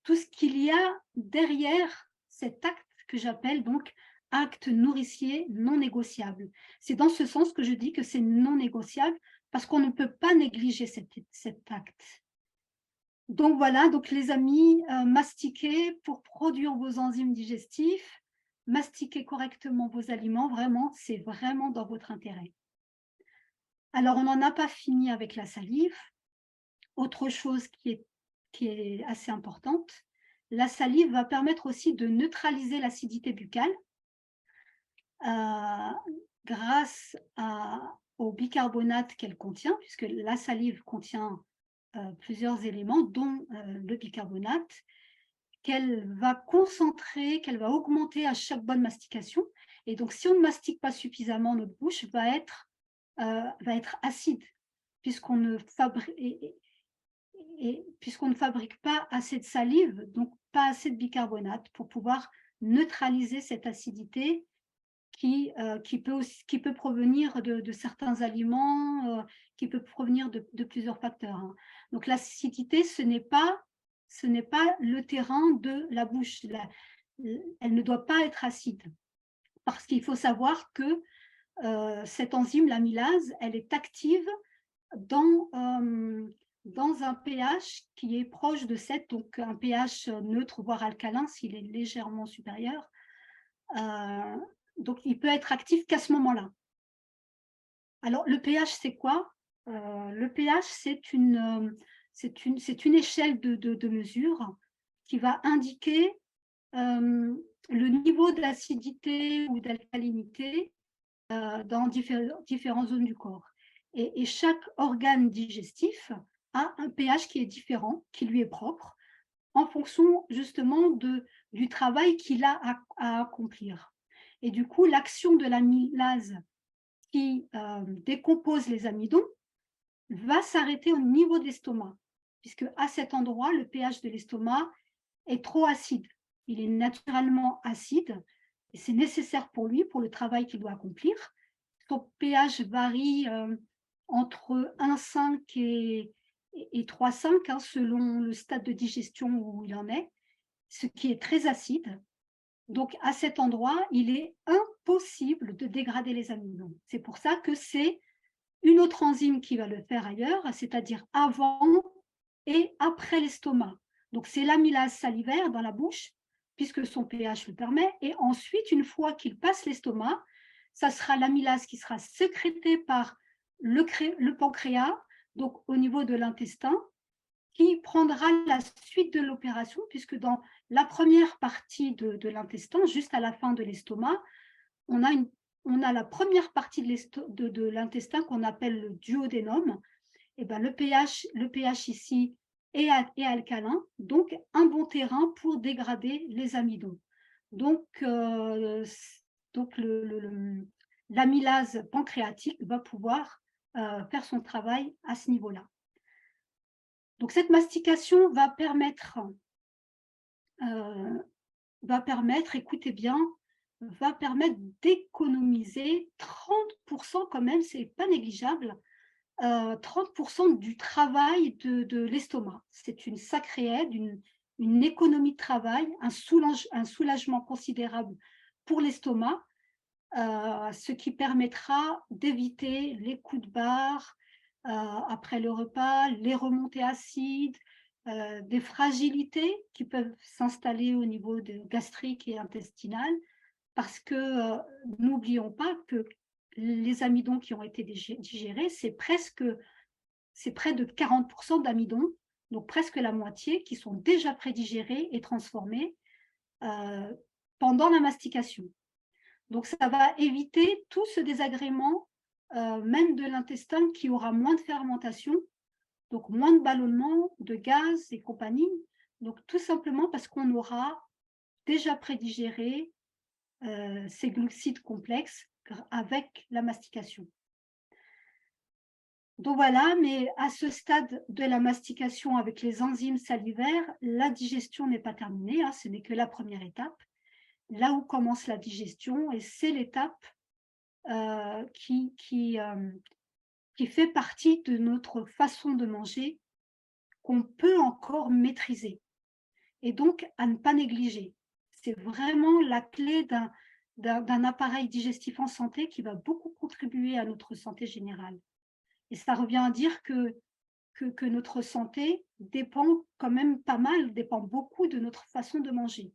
Tout ce qu'il y a derrière cet acte que j'appelle donc acte nourricier non négociable. C'est dans ce sens que je dis que c'est non négociable parce qu'on ne peut pas négliger cet acte. Donc voilà, donc les amis, mastiquez pour produire vos enzymes digestifs, mastiquez correctement vos aliments, vraiment, c'est vraiment dans votre intérêt. Alors, on n'en a pas fini avec la salive. Autre chose qui est assez importante, la salive va permettre aussi de neutraliser l'acidité buccale grâce au bicarbonate qu'elle contient, puisque la salive contient plusieurs éléments, dont le bicarbonate, qu'elle va concentrer, qu'elle va augmenter à chaque bonne mastication. Et donc, si on ne mastique pas suffisamment, notre bouche va être acide, puisqu'on ne fabrique pas assez de salive, donc pas assez de bicarbonate pour pouvoir neutraliser cette acidité qui peut provenir de certains aliments, qui peut provenir de plusieurs facteurs. Hein. Donc l'acidité, ce n'est pas le terrain de la bouche. Elle ne doit pas être acide. Parce qu'il faut savoir que cette enzyme, l'amylase, elle est active dans un pH qui est proche de 7, donc un pH neutre, voire alcalin, s'il est légèrement supérieur. Donc, il peut être actif qu'à ce moment-là. Alors, le pH, c'est quoi? Le pH, c'est une échelle de mesure qui va indiquer le niveau d'acidité ou d'alcalinité dans différentes zones du corps. Et chaque organe digestif a un pH qui est différent, qui lui est propre, en fonction justement du travail qu'il a à accomplir. Et du coup, l'action de l'amylase qui décompose les amidons va s'arrêter au niveau de l'estomac, puisque à cet endroit, le pH de l'estomac est trop acide. Il est naturellement acide et c'est nécessaire pour lui, pour le travail qu'il doit accomplir. Son pH varie entre 1,5 et 3,5 hein, selon le stade de digestion où il en est, ce qui est très acide. Donc, à cet endroit, il est impossible de dégrader les amidons. C'est pour ça que c'est une autre enzyme qui va le faire ailleurs, c'est-à-dire avant et après l'estomac. Donc, c'est l'amylase salivaire dans la bouche, puisque son pH le permet. Et ensuite, une fois qu'il passe l'estomac, ça sera l'amylase qui sera sécrétée par le pancréas, donc au niveau de l'intestin, qui prendra la suite de l'opération, puisque dans la première partie de l'intestin, juste à la fin de l'estomac, on a la première partie de l'intestin qu'on appelle le duodénum. Et ben, le pH ici est alcalin, donc un bon terrain pour dégrader les amidons. Donc l'amylase pancréatique va pouvoir faire son travail à ce niveau-là. Donc cette mastication va permettre, écoutez bien, va permettre d'économiser 30% quand même, c'est pas négligeable, 30% du travail de l'estomac. C'est une sacrée aide, une économie de travail, un soulagement considérable pour l'estomac, ce qui permettra d'éviter les coups de barre après le repas, les remontées acides, des fragilités qui peuvent s'installer au niveau gastrique et intestinal, parce que n'oublions pas que les amidons qui ont été digérés, c'est près de 40% d'amidons, donc presque la moitié, qui sont déjà prédigérés et transformés pendant la mastication. Donc, ça va éviter tout ce désagrément, même de l'intestin, qui aura moins de fermentation, donc moins de ballonnement, de gaz et compagnie. Donc, tout simplement parce qu'on aura déjà prédigéré ces glucides complexes avec la mastication. Donc voilà, mais à ce stade de la mastication avec les enzymes salivaires, la digestion n'est pas terminée, hein, ce n'est que la première étape. Là où commence la digestion, et c'est l'étape qui fait partie de notre façon de manger, qu'on peut encore maîtriser, et donc à ne pas négliger. C'est vraiment la clé d'un appareil digestif en santé qui va beaucoup contribuer à notre santé générale. Et ça revient à dire que notre santé dépend quand même pas mal, dépend beaucoup de notre façon de manger.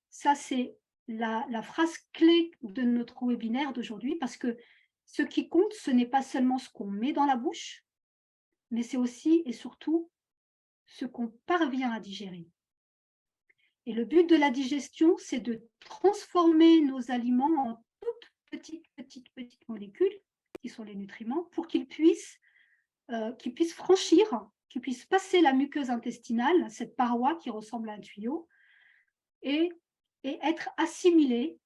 Ça, c'est la phrase clé de notre webinaire d'aujourd'hui, parce que ce qui compte, ce n'est pas seulement ce qu'on met dans la bouche, mais c'est aussi et surtout ce qu'on parvient à digérer. Et le but de la digestion, c'est de transformer nos aliments en toutes petites molécules, qui sont les nutriments, pour qu'ils puissent franchir, qu'ils puissent passer la muqueuse intestinale, cette paroi qui ressemble à un tuyau, et être assimilés,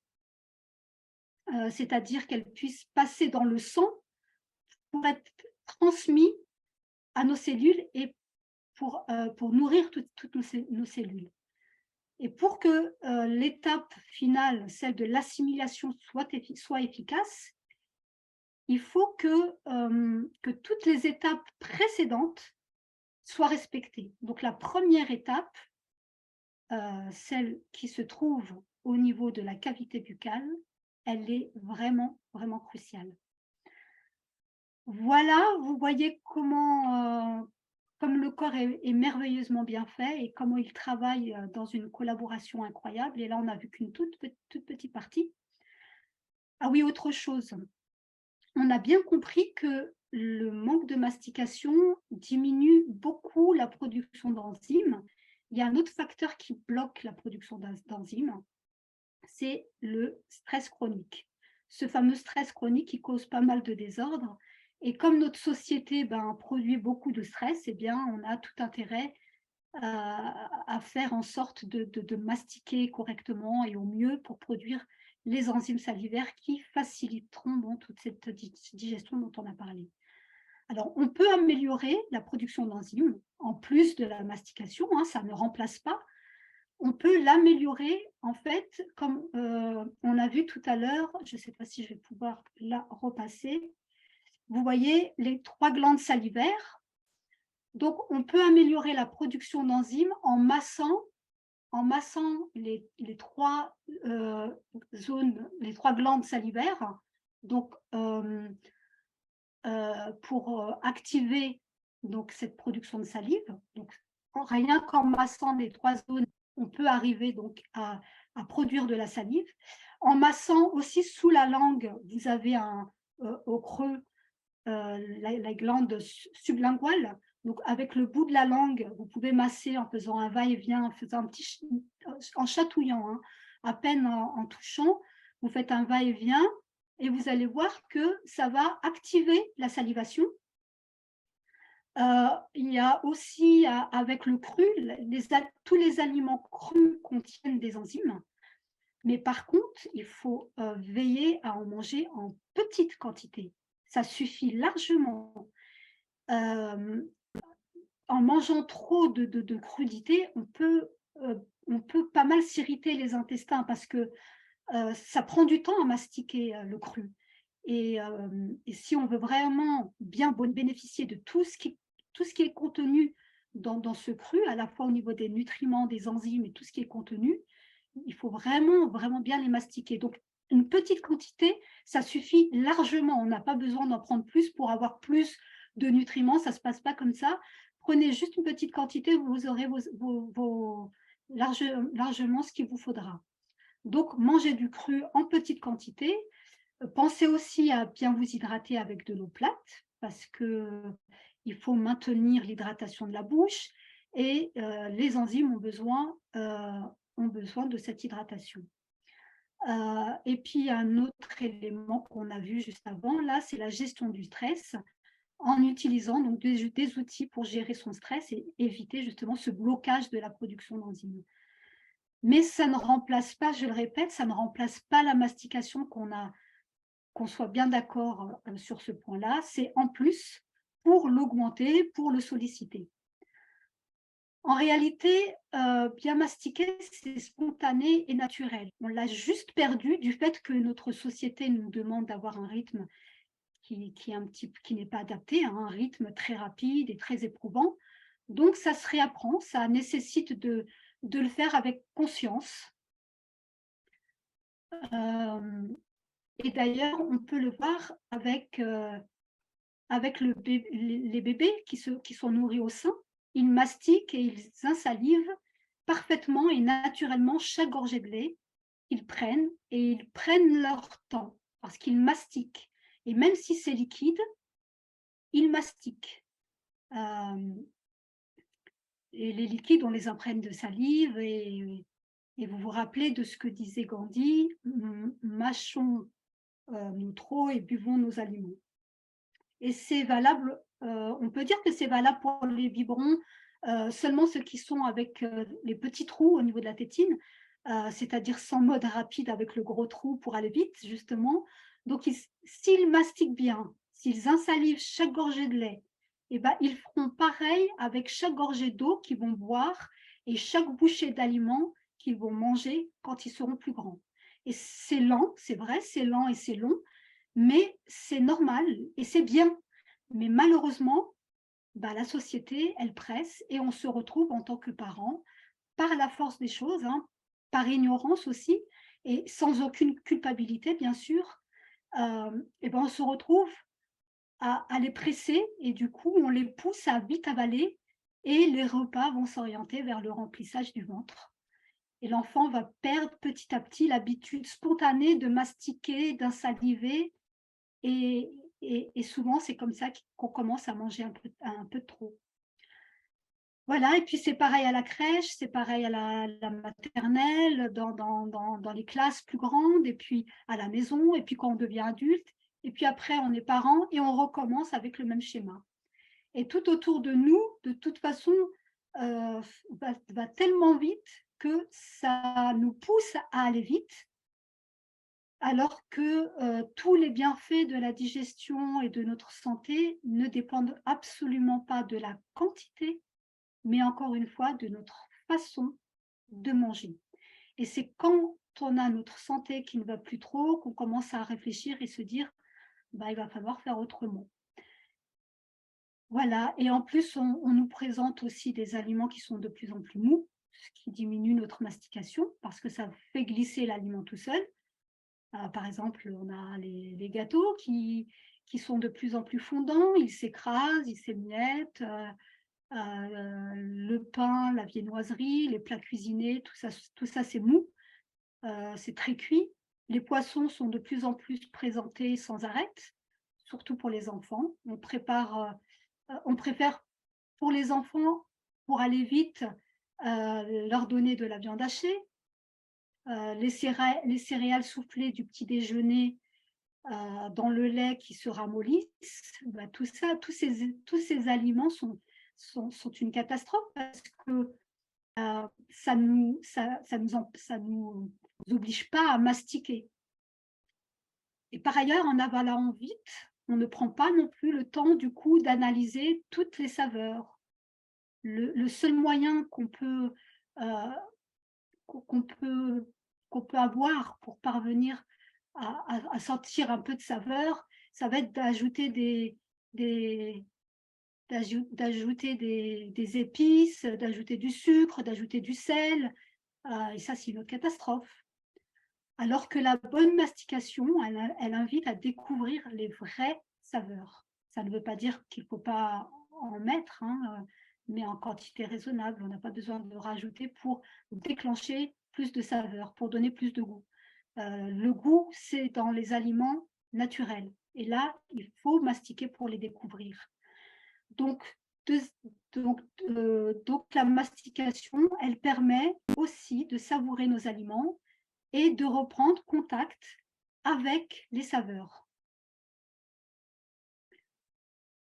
c'est-à-dire qu'elles puissent passer dans le sang pour être transmis à nos cellules et pour nourrir toutes nos cellules. Et pour que l'étape finale, celle de l'assimilation, soit efficace, il faut que toutes les étapes précédentes soient respectées. Donc la première étape, celle qui se trouve au niveau de la cavité buccale, elle est vraiment, vraiment cruciale. Voilà, vous voyez comment, comme le corps est merveilleusement bien fait et comment il travaille dans une collaboration incroyable. Et là, on n'a vu qu'une toute petite partie. Ah oui, autre chose. On a bien compris que le manque de mastication diminue beaucoup la production d'enzymes. Il y a un autre facteur qui bloque la production d'enzymes, c'est le stress chronique. Ce fameux stress chronique qui cause pas mal de désordres. Et comme notre société produit beaucoup de stress, eh bien, on a tout intérêt à faire en sorte de mastiquer correctement et au mieux pour produire les enzymes salivaires qui faciliteront toute cette digestion dont on a parlé. Alors, on peut améliorer la production d'enzymes en plus de la mastication, hein, ça ne remplace pas. On peut l'améliorer, en fait, comme on a vu tout à l'heure, je ne sais pas si je vais pouvoir la repasser. Vous voyez les 3 glandes salivaires. Donc, on peut améliorer la production d'enzymes en massant les 3 zones, les 3 glandes salivaires. Donc, pour activer donc, cette production de salive. Donc, rien qu'en massant les 3 zones, on peut arriver donc à produire de la salive. En massant aussi sous la langue, vous avez au creux la glande sublinguale. Donc, avec le bout de la langue, vous pouvez masser en faisant un va-et-vient, en chatouillant, hein, à peine en touchant. Vous faites un va-et-vient et vous allez voir que ça va activer la salivation. Il y a aussi, avec le cru, tous les aliments crus contiennent des enzymes. Mais par contre, il faut veiller à en manger en petite quantité. Ça suffit largement. En mangeant trop de crudité, on peut pas mal s'irriter les intestins parce que ça prend du temps à mastiquer le cru. Et si on veut vraiment bien bénéficier de tout ce qui est contenu dans ce cru, à la fois au niveau des nutriments, des enzymes et tout ce qui est contenu, il faut vraiment, vraiment bien les mastiquer. Donc, une petite quantité, ça suffit largement. On n'a pas besoin d'en prendre plus pour avoir plus de nutriments. Ça ne se passe pas comme ça. Prenez juste une petite quantité, vous aurez largement ce qu'il vous faudra. Donc, mangez du cru en petite quantité. Pensez aussi à bien vous hydrater avec de l'eau plate parce qu'il faut maintenir l'hydratation de la bouche et les enzymes ont besoin de cette hydratation. Et puis, un autre élément qu'on a vu juste avant, là, c'est la gestion du stress en utilisant donc des outils pour gérer son stress et éviter justement ce blocage de la production d'enzymes. Mais ça ne remplace pas, je le répète, ça ne remplace pas la mastication qu'on soit bien d'accord sur ce point-là. C'est en plus pour l'augmenter, pour le solliciter. En réalité, bien mastiquer, c'est spontané et naturel. On l'a juste perdu du fait que notre société nous demande d'avoir un rythme qui n'est pas adapté, hein, un rythme très rapide et très éprouvant. Donc, ça se réapprend, ça nécessite de le faire avec conscience. Et d'ailleurs, on peut le voir avec les bébés qui sont nourris au sein. Ils mastiquent et ils insalivent parfaitement et naturellement chaque gorgée de lait. Ils prennent leur temps parce qu'ils mastiquent. Et même si c'est liquide, ils mastiquent. Et les liquides, on les imprègne de salive et vous vous rappelez de ce que disait Gandhi, mâchons nous trop et buvons nos aliments. Et c'est valable, on peut dire que c'est valable pour les biberons, seulement ceux qui sont avec les petits trous au niveau de la tétine, c'est-à-dire sans mode rapide avec le gros trou pour aller vite, justement. Donc, s'ils mastiquent bien, s'ils insalivent chaque gorgée de lait, eh ben, ils feront pareil avec chaque gorgée d'eau qu'ils vont boire et chaque bouchée d'aliment qu'ils vont manger quand ils seront plus grands. Et c'est lent, c'est vrai, c'est lent et c'est long, mais c'est normal et c'est bien. Mais malheureusement, la société, elle presse et on se retrouve en tant que parents, par la force des choses, hein, par ignorance aussi, et sans aucune culpabilité, bien sûr, et on se retrouve à les presser et du coup, on les pousse à vite avaler et les repas vont s'orienter vers le remplissage du ventre. Et l'enfant va perdre petit à petit l'habitude spontanée de mastiquer, d'insaliver et souvent, c'est comme ça qu'on commence à manger un peu trop. Voilà, et puis c'est pareil à la crèche, c'est pareil à la maternelle, dans les classes plus grandes, et puis à la maison, et puis quand on devient adulte, et puis après on est parent et on recommence avec le même schéma. Et tout autour de nous, de toute façon, va tellement vite que ça nous pousse à aller vite, alors que tous les bienfaits de la digestion et de notre santé ne dépendent absolument pas de la quantité, mais encore une fois, de notre façon de manger. Et c'est quand on a notre santé qui ne va plus trop qu'on commence à réfléchir et se dire bah, il va falloir faire autrement. Voilà, et en plus, on nous présente aussi des aliments qui sont de plus en plus mous, ce qui diminue notre mastication parce que ça fait glisser l'aliment tout seul. Par exemple, on a les gâteaux qui sont de plus en plus fondants, ils s'écrasent, ils s'émiettent. Le pain, la viennoiserie, les plats cuisinés, tout ça c'est mou, c'est très cuit. Les poissons sont de plus en plus présentés sans arrêt, surtout pour les enfants. On préfère pour les enfants, pour aller vite, leur donner de la viande hachée, les céréales soufflées du petit déjeuner dans le lait qui se ramollissent. Bah, tous ces aliments sont une catastrophe parce que ça nous oblige pas à mastiquer. Et par ailleurs, en avalant vite, on ne prend pas non plus le temps du coup d'analyser toutes les saveurs. Le seul moyen qu'on peut avoir pour parvenir à sentir un peu de saveur, ça va être d'ajouter des épices, d'ajouter du sucre, d'ajouter du sel, et ça c'est une autre catastrophe. Alors que la bonne mastication, elle invite à découvrir les vraies saveurs. Ça ne veut pas dire qu'il ne faut pas en mettre, hein, mais en quantité raisonnable. On n'a pas besoin de rajouter pour déclencher plus de saveurs, pour donner plus de goût. Le goût, c'est dans les aliments naturels. Et là, il faut mastiquer pour les découvrir. Donc la mastication, elle permet aussi de savourer nos aliments et de reprendre contact avec les saveurs.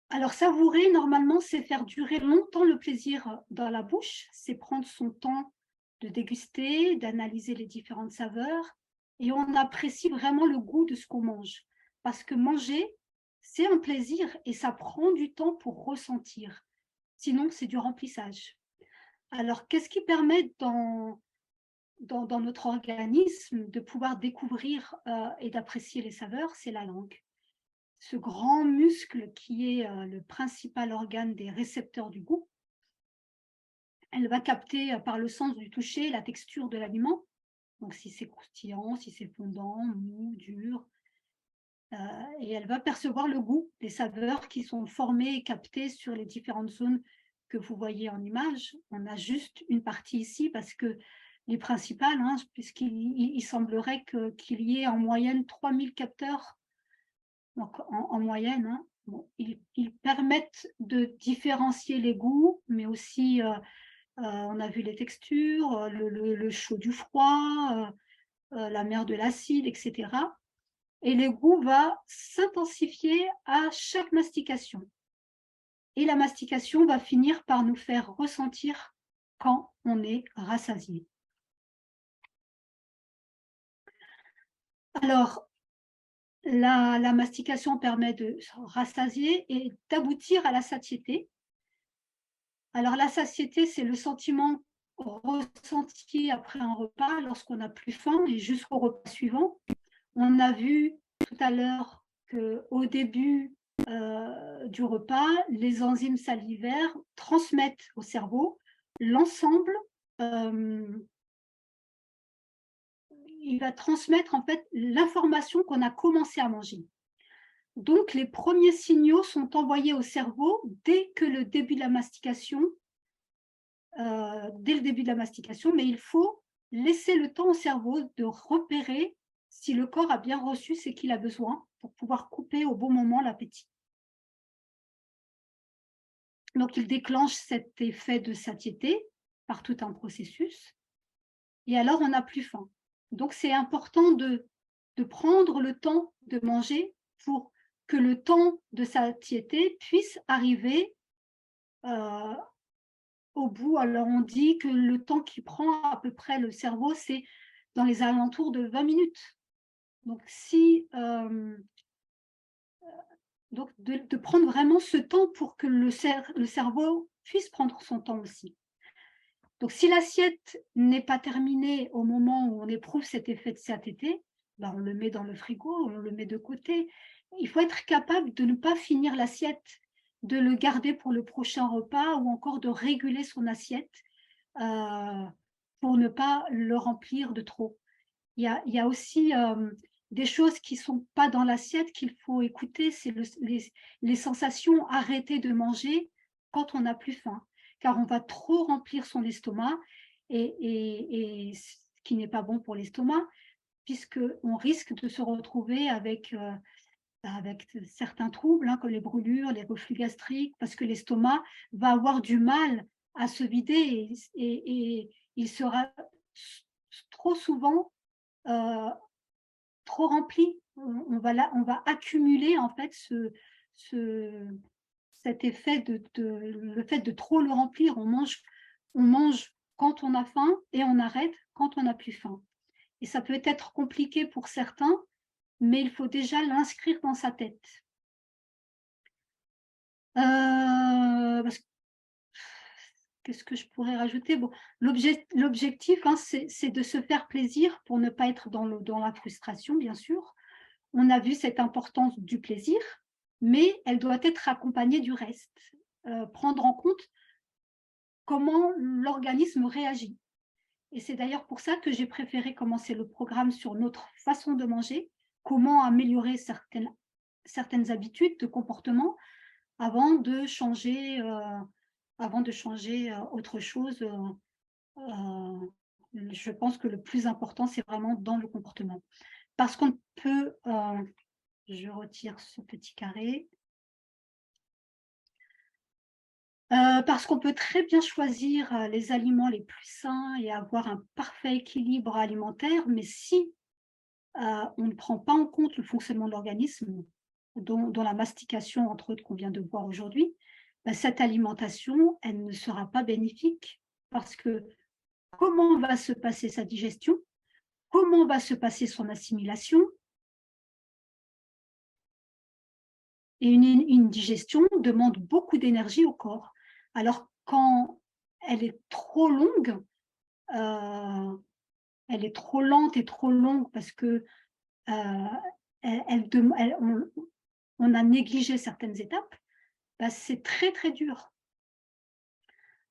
Alors, savourer, normalement, c'est faire durer longtemps le plaisir dans la bouche, c'est prendre son temps de déguster, d'analyser les différentes saveurs, et on apprécie vraiment le goût de ce qu'on mange. Parce que manger, c'est un plaisir et ça prend du temps pour ressentir. Sinon, c'est du remplissage. Alors, qu'est-ce qui permet dans notre organisme de pouvoir découvrir et d'apprécier les saveurs? C'est la langue. Ce grand muscle qui est le principal organe des récepteurs du goût. Elle va capter par le sens du toucher la texture de l'aliment. Donc, si c'est croustillant, si c'est fondant, mou, dur. Et elle va percevoir le goût des saveurs qui sont formées et captées sur les différentes zones que vous voyez en image. On a juste une partie ici parce que les principales, hein, puisqu'il semblerait qu'il y ait en moyenne 3000 capteurs, donc en moyenne. Hein. Bon, ils permettent de différencier les goûts, mais aussi, on a vu les textures, le chaud du froid, l'amer de l'acide, etc. Et le goût va s'intensifier à chaque mastication. Et la mastication va finir par nous faire ressentir quand on est rassasié. Alors, la mastication permet de se rassasier et d'aboutir à la satiété. Alors, la satiété, c'est le sentiment ressenti après un repas lorsqu'on n'a plus faim et jusqu'au repas suivant. On a vu tout à l'heure qu'au début du repas, les enzymes salivaires transmettent au cerveau l'ensemble, il va transmettre en fait l'information qu'on a commencé à manger. Donc, les premiers signaux sont envoyés au cerveau dès le début de la mastication, mais il faut laisser le temps au cerveau de repérer si le corps a bien reçu ce qu'il a besoin pour pouvoir couper au bon moment l'appétit. Donc, il déclenche cet effet de satiété par tout un processus, et alors on n'a plus faim. Donc, c'est important de prendre le temps de manger pour que le temps de satiété puisse arriver au bout. Alors, on dit que le temps qui prend à peu près le cerveau, c'est dans les alentours de 20 minutes. Donc, de prendre vraiment ce temps pour que le cerveau puisse prendre son temps aussi. Donc, si l'assiette n'est pas terminée au moment où on éprouve cet effet de satiété, ben on le met dans le frigo, on le met de côté. Il faut être capable de ne pas finir l'assiette, de le garder pour le prochain repas ou encore de réguler son assiette pour ne pas le remplir de trop. Il y a aussi des choses qui ne sont pas dans l'assiette qu'il faut écouter, c'est les sensations, arrêter de manger quand on n'a plus faim, car on va trop remplir son estomac, et ce qui n'est pas bon pour l'estomac, puisqu'on risque de se retrouver avec certains troubles, comme les brûlures, les reflux gastriques, parce que l'estomac va avoir du mal à se vider, et il sera trop souvent trop rempli. On va accumuler en fait cet effet le fait de trop le remplir. On mange quand on a faim et on arrête quand on n'a plus faim. Et ça peut être compliqué pour certains, mais il faut déjà l'inscrire dans sa tête. Qu'est-ce que je pourrais rajouter? Bon, l'objectif, c'est de se faire plaisir pour ne pas être dans la frustration, bien sûr. On a vu cette importance du plaisir, mais elle doit être accompagnée du reste. Prendre en compte comment l'organisme réagit. Et c'est d'ailleurs pour ça que j'ai préféré commencer le programme sur notre façon de manger, comment améliorer certaines habitudes de comportement avant de changer autre chose. Je pense que le plus important, c'est vraiment dans le comportement. Parce qu'on peut, je retire ce petit carré, parce qu'on peut très bien choisir les aliments les plus sains et avoir un parfait équilibre alimentaire, mais si on ne prend pas en compte le fonctionnement de l'organisme, dont la mastication, entre autres, qu'on vient de voir aujourd'hui, cette alimentation, elle ne sera pas bénéfique, parce que comment va se passer sa digestion? Comment va se passer son assimilation? Et une digestion demande beaucoup d'énergie au corps. Alors, quand elle est trop longue, elle est trop lente et trop longue parce que on a négligé certaines étapes, c'est très, très dur.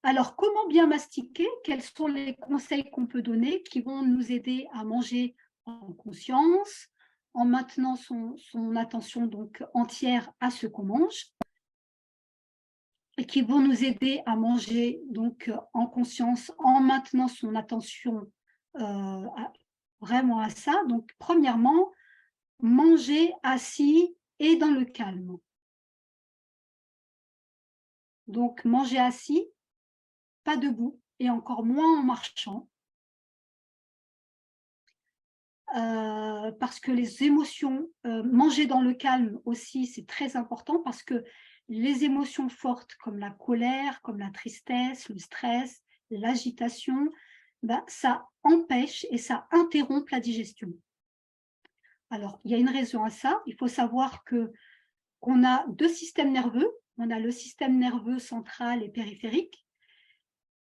Alors, comment bien mastiquer? Quels sont les conseils qu'on peut donner qui vont nous aider à manger en conscience, en maintenant son attention donc entière à ce qu'on mange, et qui vont nous aider à manger donc en conscience, en maintenant son attention vraiment à ça. Donc, premièrement, manger assis et dans le calme. Donc, manger assis, pas debout, et encore moins en marchant. Parce que les émotions, manger dans le calme aussi, c'est très important, parce que les émotions fortes comme la colère, comme la tristesse, le stress, l'agitation, ça empêche et ça interrompt la digestion. Alors, il y a une raison à ça. Il faut savoir qu'on a deux systèmes nerveux. On a le système nerveux central et périphérique.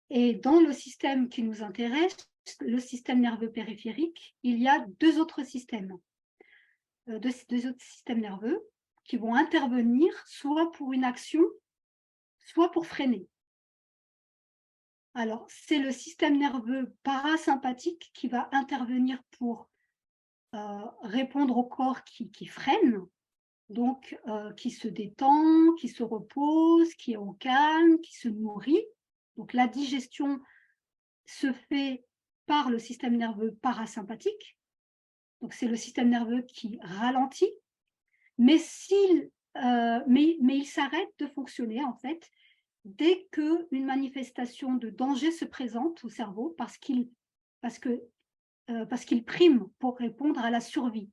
Et dans le système qui nous intéresse, le système nerveux périphérique, il y a deux autres systèmes nerveux qui vont intervenir soit pour une action, soit pour freiner. Alors, c'est le système nerveux parasympathique qui va intervenir pour répondre au corps qui freine, donc qui se détend, qui se repose, qui est au calme, qui se nourrit. Donc la digestion se fait par le système nerveux parasympathique. Donc c'est le système nerveux qui ralentit, mais il s'arrête de fonctionner en fait dès qu'une manifestation de danger se présente au cerveau parce qu'il prime pour répondre à la survie.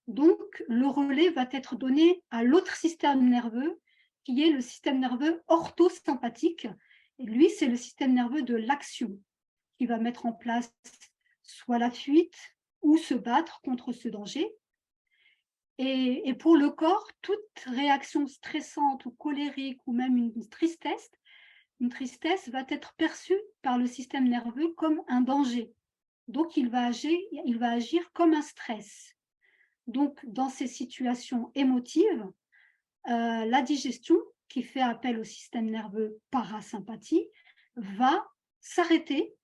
Donc, le relais va être donné à l'autre système nerveux, qui est le système nerveux orthosympathique. Et lui, c'est le système nerveux de l'action, qui va mettre en place soit la fuite ou se battre contre ce danger. Et pour le corps, toute réaction stressante ou colérique ou même une tristesse va être perçue par le système nerveux comme un danger. Donc, il va agir comme un stress. Donc, dans ces situations émotives, la digestion, qui fait appel au système nerveux parasympathique, va s'arrêter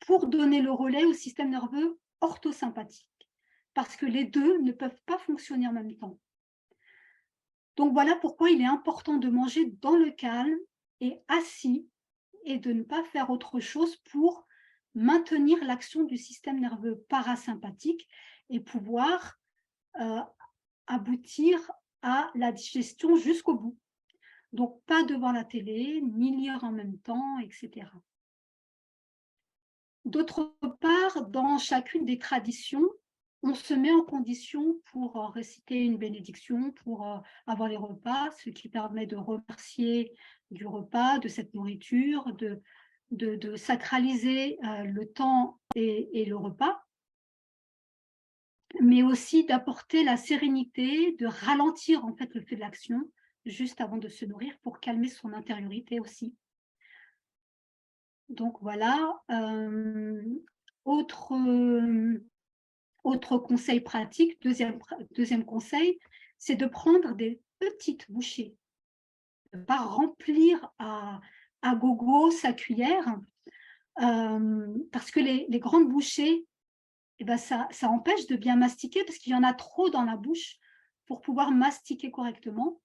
pour donner le relais au système nerveux orthosympathique, parce que les deux ne peuvent pas fonctionner en même temps. Donc, voilà pourquoi il est important de manger dans le calme et assis et de ne pas faire autre chose pour maintenir l'action du système nerveux parasympathique et pouvoir aboutir à la digestion jusqu'au bout. Donc, pas devant la télé, ni lire en même temps, etc. D'autre part, dans chacune des traditions, on se met en condition pour réciter une bénédiction, pour avoir les repas, ce qui permet de remercier du repas, de cette nourriture, de sacraliser le temps et le repas, mais aussi d'apporter la sérénité, de ralentir en fait le fait de l'action juste avant de se nourrir pour calmer son intériorité aussi. Donc voilà, autre conseil pratique, deuxième conseil, c'est de prendre des petites bouchées, de ne pas remplir à gogo sa cuillère, parce que les grandes bouchées, eh ben ça empêche de bien mastiquer parce qu'il y en a trop dans la bouche pour pouvoir mastiquer correctement.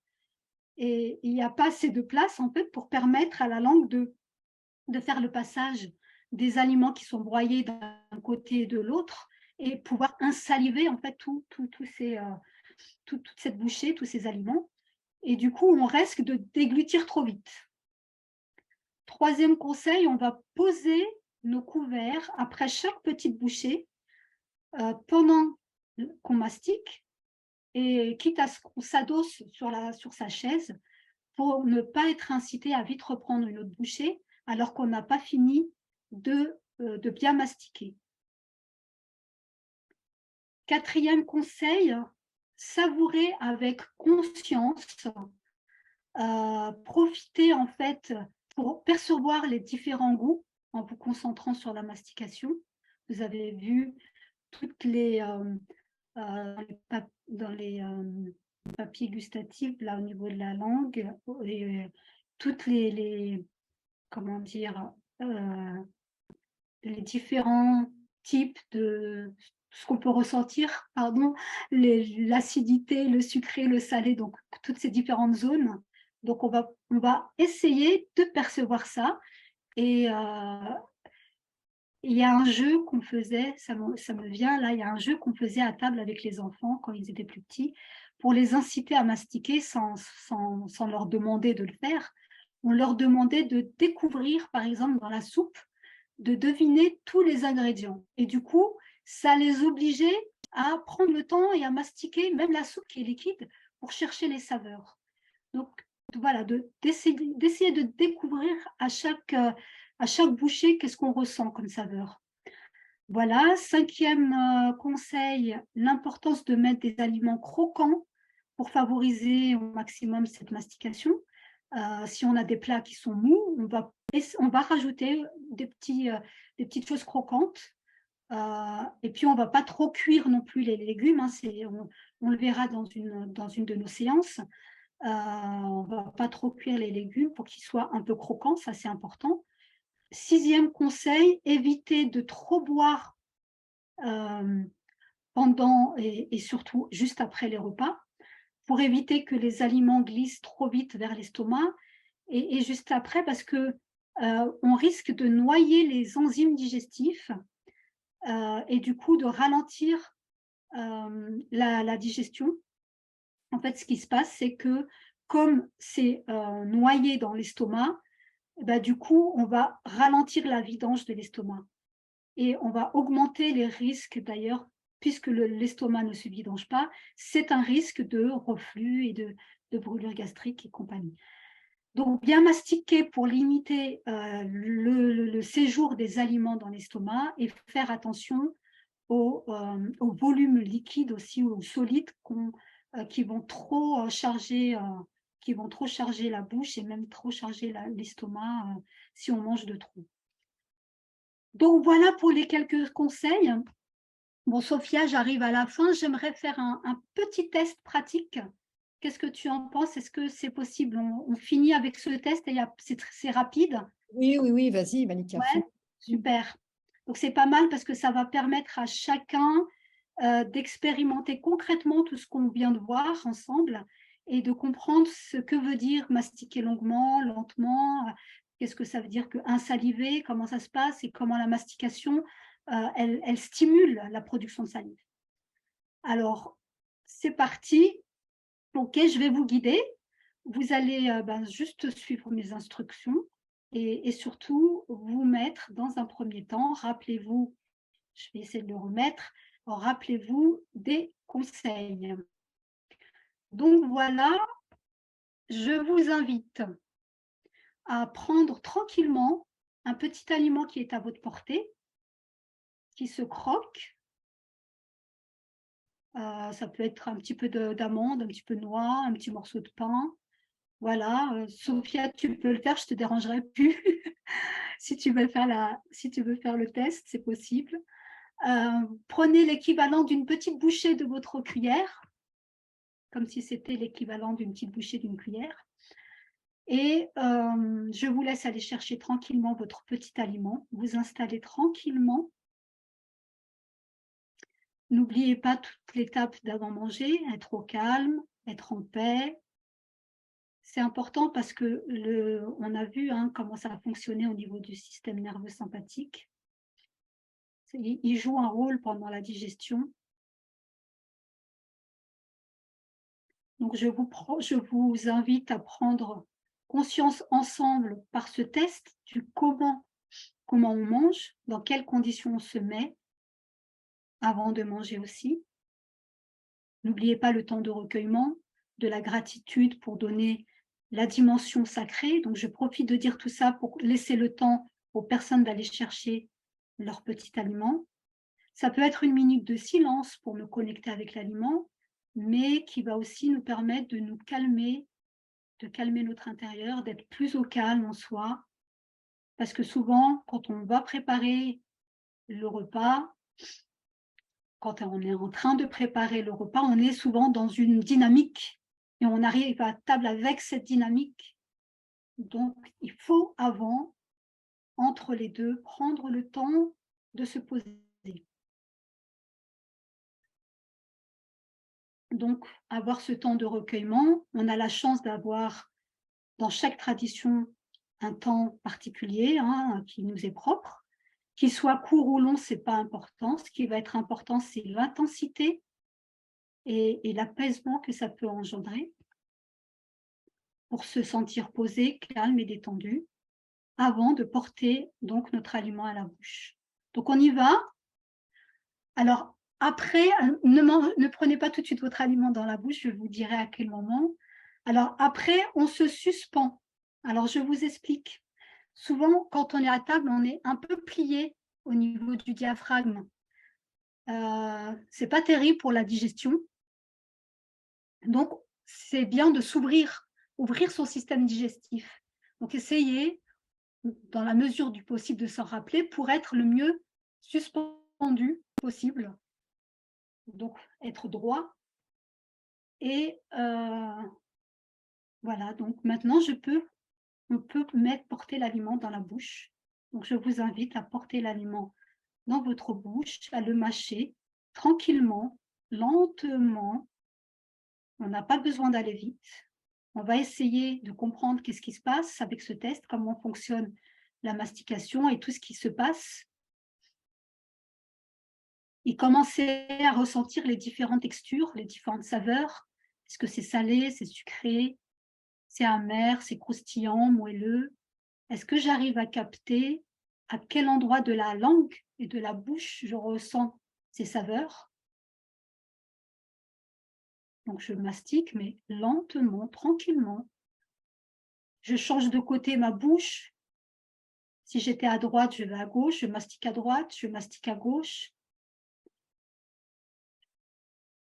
Et il n'y a pas assez de place en fait pour permettre à la langue de faire le passage des aliments qui sont broyés d'un côté et de l'autre et pouvoir insaliver en fait toute cette bouchée, tous ces aliments. Et du coup, on risque de déglutir trop vite. Troisième conseil, on va poser nos couverts après chaque petite bouchée pendant qu'on mastique, et quitte à ce qu'on s'adosse sur sa chaise pour ne pas être incité à vite reprendre une autre bouchée alors qu'on n'a pas fini de bien mastiquer. Quatrième conseil, savourer avec conscience, profiter en fait pour percevoir les différents goûts en vous concentrant sur la mastication. Vous avez vu toutes les dans les papiers gustatifs là au niveau de la langue, et toutes les comment dire, les différents types de ce qu'on peut ressentir, pardon, l'acidité, le sucré, le salé, donc toutes ces différentes zones. Donc on va essayer de percevoir ça. Et il y a un jeu qu'on faisait, ça me vient là, il y a un jeu qu'on faisait à table avec les enfants quand ils étaient plus petits, pour les inciter à mastiquer sans leur demander de le faire. On leur demandait de découvrir, par exemple, dans la soupe, de deviner tous les ingrédients. Et du coup, ça les obligeait à prendre le temps et à mastiquer, même la soupe qui est liquide, pour chercher les saveurs. Donc, voilà, d'essayer de découvrir à chaque bouchée qu'est-ce qu'on ressent comme saveur. Voilà, cinquième conseil, l'importance de mettre des aliments croquants pour favoriser au maximum cette mastication. Si on a des plats qui sont mous, on va rajouter des petites choses croquantes. Et puis, on ne va pas trop cuire non plus les légumes. Hein, on le verra dans une de nos séances. On ne va pas trop cuire les légumes pour qu'ils soient un peu croquants, ça c'est important. Sixième conseil, éviter de trop boire pendant et surtout juste après les repas. pour éviter que les aliments glissent trop vite vers l'estomac. Et juste après, parce que on risque de noyer les enzymes digestifs et du coup de ralentir la digestion. En fait, ce qui se passe, c'est que comme c'est noyé dans l'estomac, du coup, on va ralentir la vidange de l'estomac. Et on va augmenter les risques d'ailleurs, puisque l'estomac ne se vidange pas, c'est un risque de reflux et de brûlure gastrique et compagnie. Donc, bien mastiquer pour limiter le séjour des aliments dans l'estomac et faire attention au volume liquide aussi, ou solide qui vont trop charger la bouche et même trop charger l'estomac si on mange de trop. Donc voilà pour les quelques conseils. Bon, Sophia, j'arrive à la fin. J'aimerais faire un petit test pratique. Qu'est-ce que tu en penses? Est-ce que c'est possible? On finit avec ce test et c'est rapide. Oui, oui, oui, vas-y, Malika. Ouais, super. Donc c'est pas mal parce que ça va permettre à chacun d'expérimenter concrètement tout ce qu'on vient de voir ensemble et de comprendre ce que veut dire mastiquer longuement, lentement, qu'est-ce que ça veut dire qu'un salivé, comment ça se passe et comment la mastication, elle stimule la production de salive. Alors, c'est parti. Ok, je vais vous guider. Vous allez juste suivre mes instructions et surtout vous mettre dans un premier temps, rappelez-vous, je vais essayer de le remettre, rappelez-vous des conseils. Donc voilà, je vous invite à prendre tranquillement un petit aliment qui est à votre portée, qui se croque. Ça peut être un petit peu d'amande, un petit peu de noix, un petit morceau de pain. Voilà, Sophia, tu peux le faire, je ne te dérangerai plus. Si tu veux faire le test, c'est possible. Prenez l'équivalent d'une petite bouchée de votre cuillère, comme si c'était l'équivalent d'une petite bouchée d'une cuillère. Et je vous laisse aller chercher tranquillement votre petit aliment, vous installer tranquillement. N'oubliez pas toute l'étape d'avant manger, être au calme, être en paix. C'est important parce que on a vu comment ça a fonctionné au niveau du système nerveux sympathique. Il joue un rôle pendant la digestion. Donc, je vous invite à prendre conscience ensemble par ce test du comment on mange, dans quelles conditions on se met avant de manger aussi. N'oubliez pas le temps de recueillement, de la gratitude pour donner la dimension sacrée. Donc, je profite de dire tout ça pour laisser le temps aux personnes d'aller chercher leur petit aliment. Ça peut être une minute de silence pour me connecter avec l'aliment, mais qui va aussi nous permettre de nous calmer, de calmer notre intérieur, d'être plus au calme en soi. Parce que souvent, quand on va préparer le repas, quand on est en train de préparer le repas, on est souvent dans une dynamique et on arrive à table avec cette dynamique. Donc, il faut avant, entre les deux, prendre le temps de se poser. Donc, avoir ce temps de recueillement, on a la chance d'avoir dans chaque tradition un temps particulier qui nous est propre. Qu'il soit court ou long, ce n'est pas important. Ce qui va être important, c'est l'intensité et l'apaisement que ça peut engendrer pour se sentir posé, calme et détendu avant de porter donc notre aliment à la bouche. Donc, on y va. Alors, après, ne prenez pas tout de suite votre aliment dans la bouche, je vous dirai à quel moment. Alors, après, on se suspend. Alors, je vous explique. Souvent, quand on est à table, on est un peu plié au niveau du diaphragme. Ce n'est pas terrible pour la digestion. Donc, c'est bien de s'ouvrir, ouvrir son système digestif. Donc, essayez, dans la mesure du possible, de s'en rappeler pour être le mieux suspendu possible. Donc, être droit. Et voilà, donc maintenant, on peut porter l'aliment dans la bouche. Donc, je vous invite à porter l'aliment dans votre bouche, à le mâcher tranquillement, lentement, On n'a pas besoin d'aller vite. On va essayer de comprendre qu'est-ce qui se passe avec ce test, comment fonctionne la mastication et tout ce qui se passe. Et commencer à ressentir les différentes textures, les différentes saveurs. Est-ce que c'est salé, c'est sucré, c'est amer, c'est croustillant, moelleux? Est-ce que j'arrive à capter à quel endroit de la langue et de la bouche je ressens ces saveurs? Donc je mastique, mais lentement, tranquillement. Je change de côté ma bouche. Si j'étais à droite, je vais à gauche, je mastique à droite, je mastique à gauche.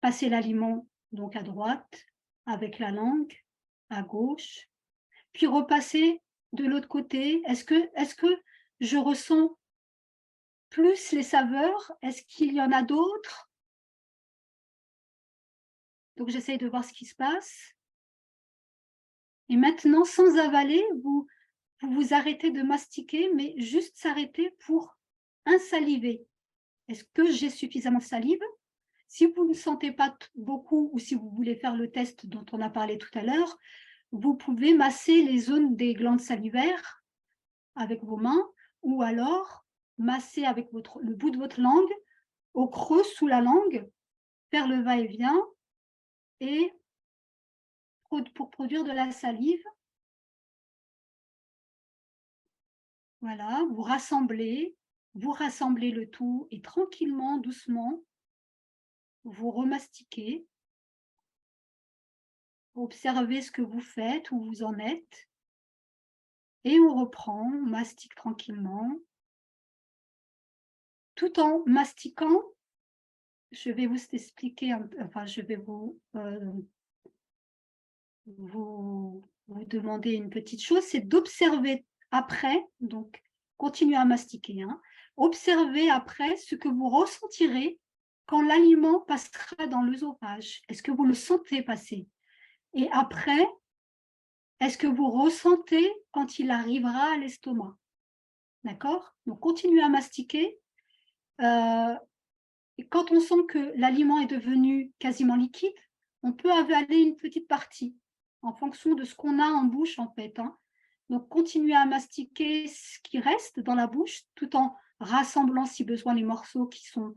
Passer l'aliment donc à droite, avec la langue, à gauche. Puis repasser de l'autre côté. Est-ce que je ressens plus les saveurs? Est-ce qu'il y en a d'autres? Donc j'essaye de voir ce qui se passe. Et maintenant, sans avaler, vous vous arrêtez de mastiquer, mais juste s'arrêter pour insaliver. Est-ce que j'ai suffisamment de salive? Si vous ne sentez pas beaucoup ou si vous voulez faire le test dont on a parlé tout à l'heure, vous pouvez masser les zones des glandes salivaires avec vos mains ou alors masser avec le bout de votre langue au creux sous la langue, faire le va-et-vient et pour produire de la salive. Voilà, vous rassemblez le tout et tranquillement, doucement, vous remastiquez. Observez ce que vous faites, où vous en êtes. Et on reprend, on mastique tranquillement. Tout en mastiquant, je vais vous expliquer, enfin, je vais vous demander une petite chose, c'est d'observer après, donc continuez à mastiquer, hein, observez après ce que vous ressentirez quand l'aliment passera dans l'œsophage. Est-ce que vous le sentez passer? Et après, est-ce que vous ressentez quand il arrivera à l'estomac? D'accord? Donc, continuez à mastiquer. Et quand on sent que l'aliment est devenu quasiment liquide, on peut avaler une petite partie en fonction de ce qu'on a en bouche, en fait. Hein. Donc, continuez à mastiquer ce qui reste dans la bouche tout en rassemblant, si besoin, les morceaux qui sont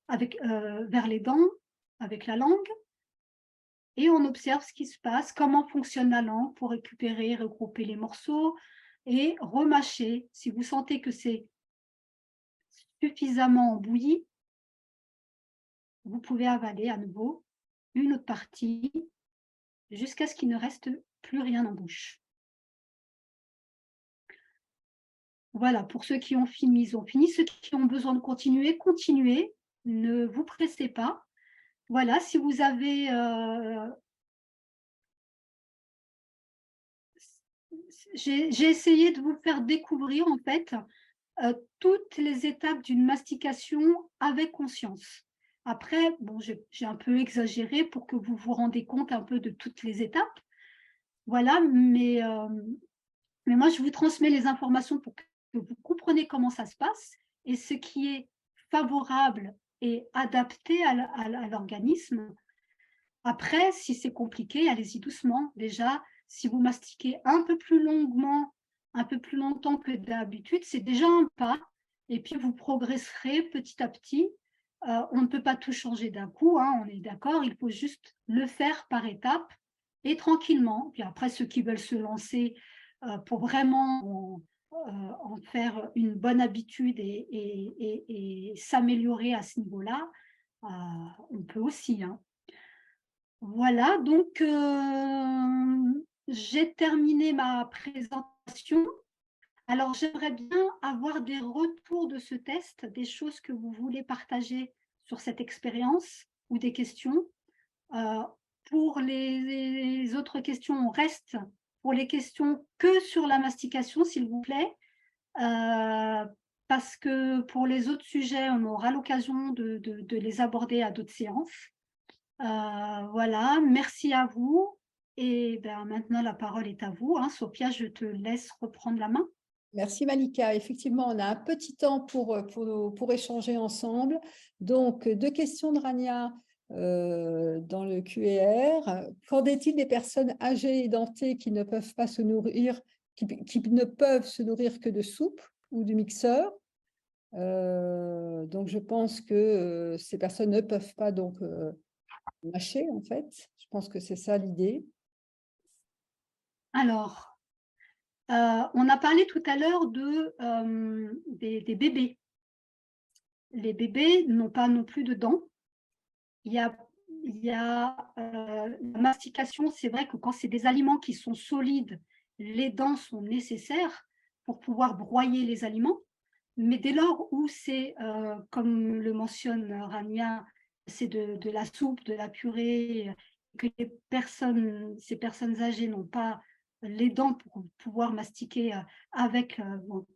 vers les dents, avec la langue. Et on observe ce qui se passe, comment fonctionne la langue pour récupérer, regrouper les morceaux et remâcher. Si vous sentez que c'est suffisamment bouilli, vous pouvez avaler à nouveau une autre partie jusqu'à ce qu'il ne reste plus rien en bouche. Voilà, pour ceux qui ont fini, ils ont fini. Ceux qui ont besoin de continuer, continuez. Ne vous pressez pas. Voilà, si vous avez... j'ai essayé de vous faire découvrir, en fait, toutes les étapes d'une mastication avec conscience. Après, bon, j'ai un peu exagéré pour que vous vous rendez compte un peu de toutes les étapes. Voilà, mais moi, je vous transmets les informations pour que vous compreniez comment ça se passe et ce qui est favorable et adapté à l'organisme. Après, si c'est compliqué, allez-y doucement. Déjà, si vous mastiquez un peu plus longuement, un peu plus longtemps que d'habitude, c'est déjà un pas. Et puis, vous progresserez petit à petit. On ne peut pas tout changer d'un coup, hein, on est d'accord. Il faut juste le faire par étapes et tranquillement. Puis après, ceux qui veulent se lancer pour vraiment en faire une bonne habitude et s'améliorer à ce niveau-là, on peut aussi. Hein. Voilà, donc j'ai terminé ma présentation. Alors, j'aimerais bien avoir des retours de ce test, des choses que vous voulez partager sur cette expérience ou des questions. Pour les autres questions, on reste pour les questions que sur la mastication, s'il vous plaît, parce que pour les autres sujets, on aura l'occasion de les aborder à d'autres séances. Voilà, merci à vous. Et ben, maintenant, la parole est à vous. Hein. Sophia, je te laisse reprendre la main. Merci Malika. Effectivement, on a un petit temps pour échanger ensemble. Donc, deux questions de Rania. dans le QR. Qu'en est-il des personnes âgées et dentées qui ne peuvent pas se nourrir, qui ne peuvent se nourrir que de soupe ou de mixeur? Donc, je pense que ces personnes ne peuvent pas donc mâcher, en fait. Je pense que c'est ça l'idée. Alors, on a parlé tout à l'heure des bébés. Les bébés n'ont pas non plus de dents. Il y a la mastication, c'est vrai que quand c'est des aliments qui sont solides, les dents sont nécessaires pour pouvoir broyer les aliments. Mais dès lors où c'est, comme le mentionne Rania, c'est de la soupe, de la purée, que ces personnes âgées n'ont pas les dents pour pouvoir mastiquer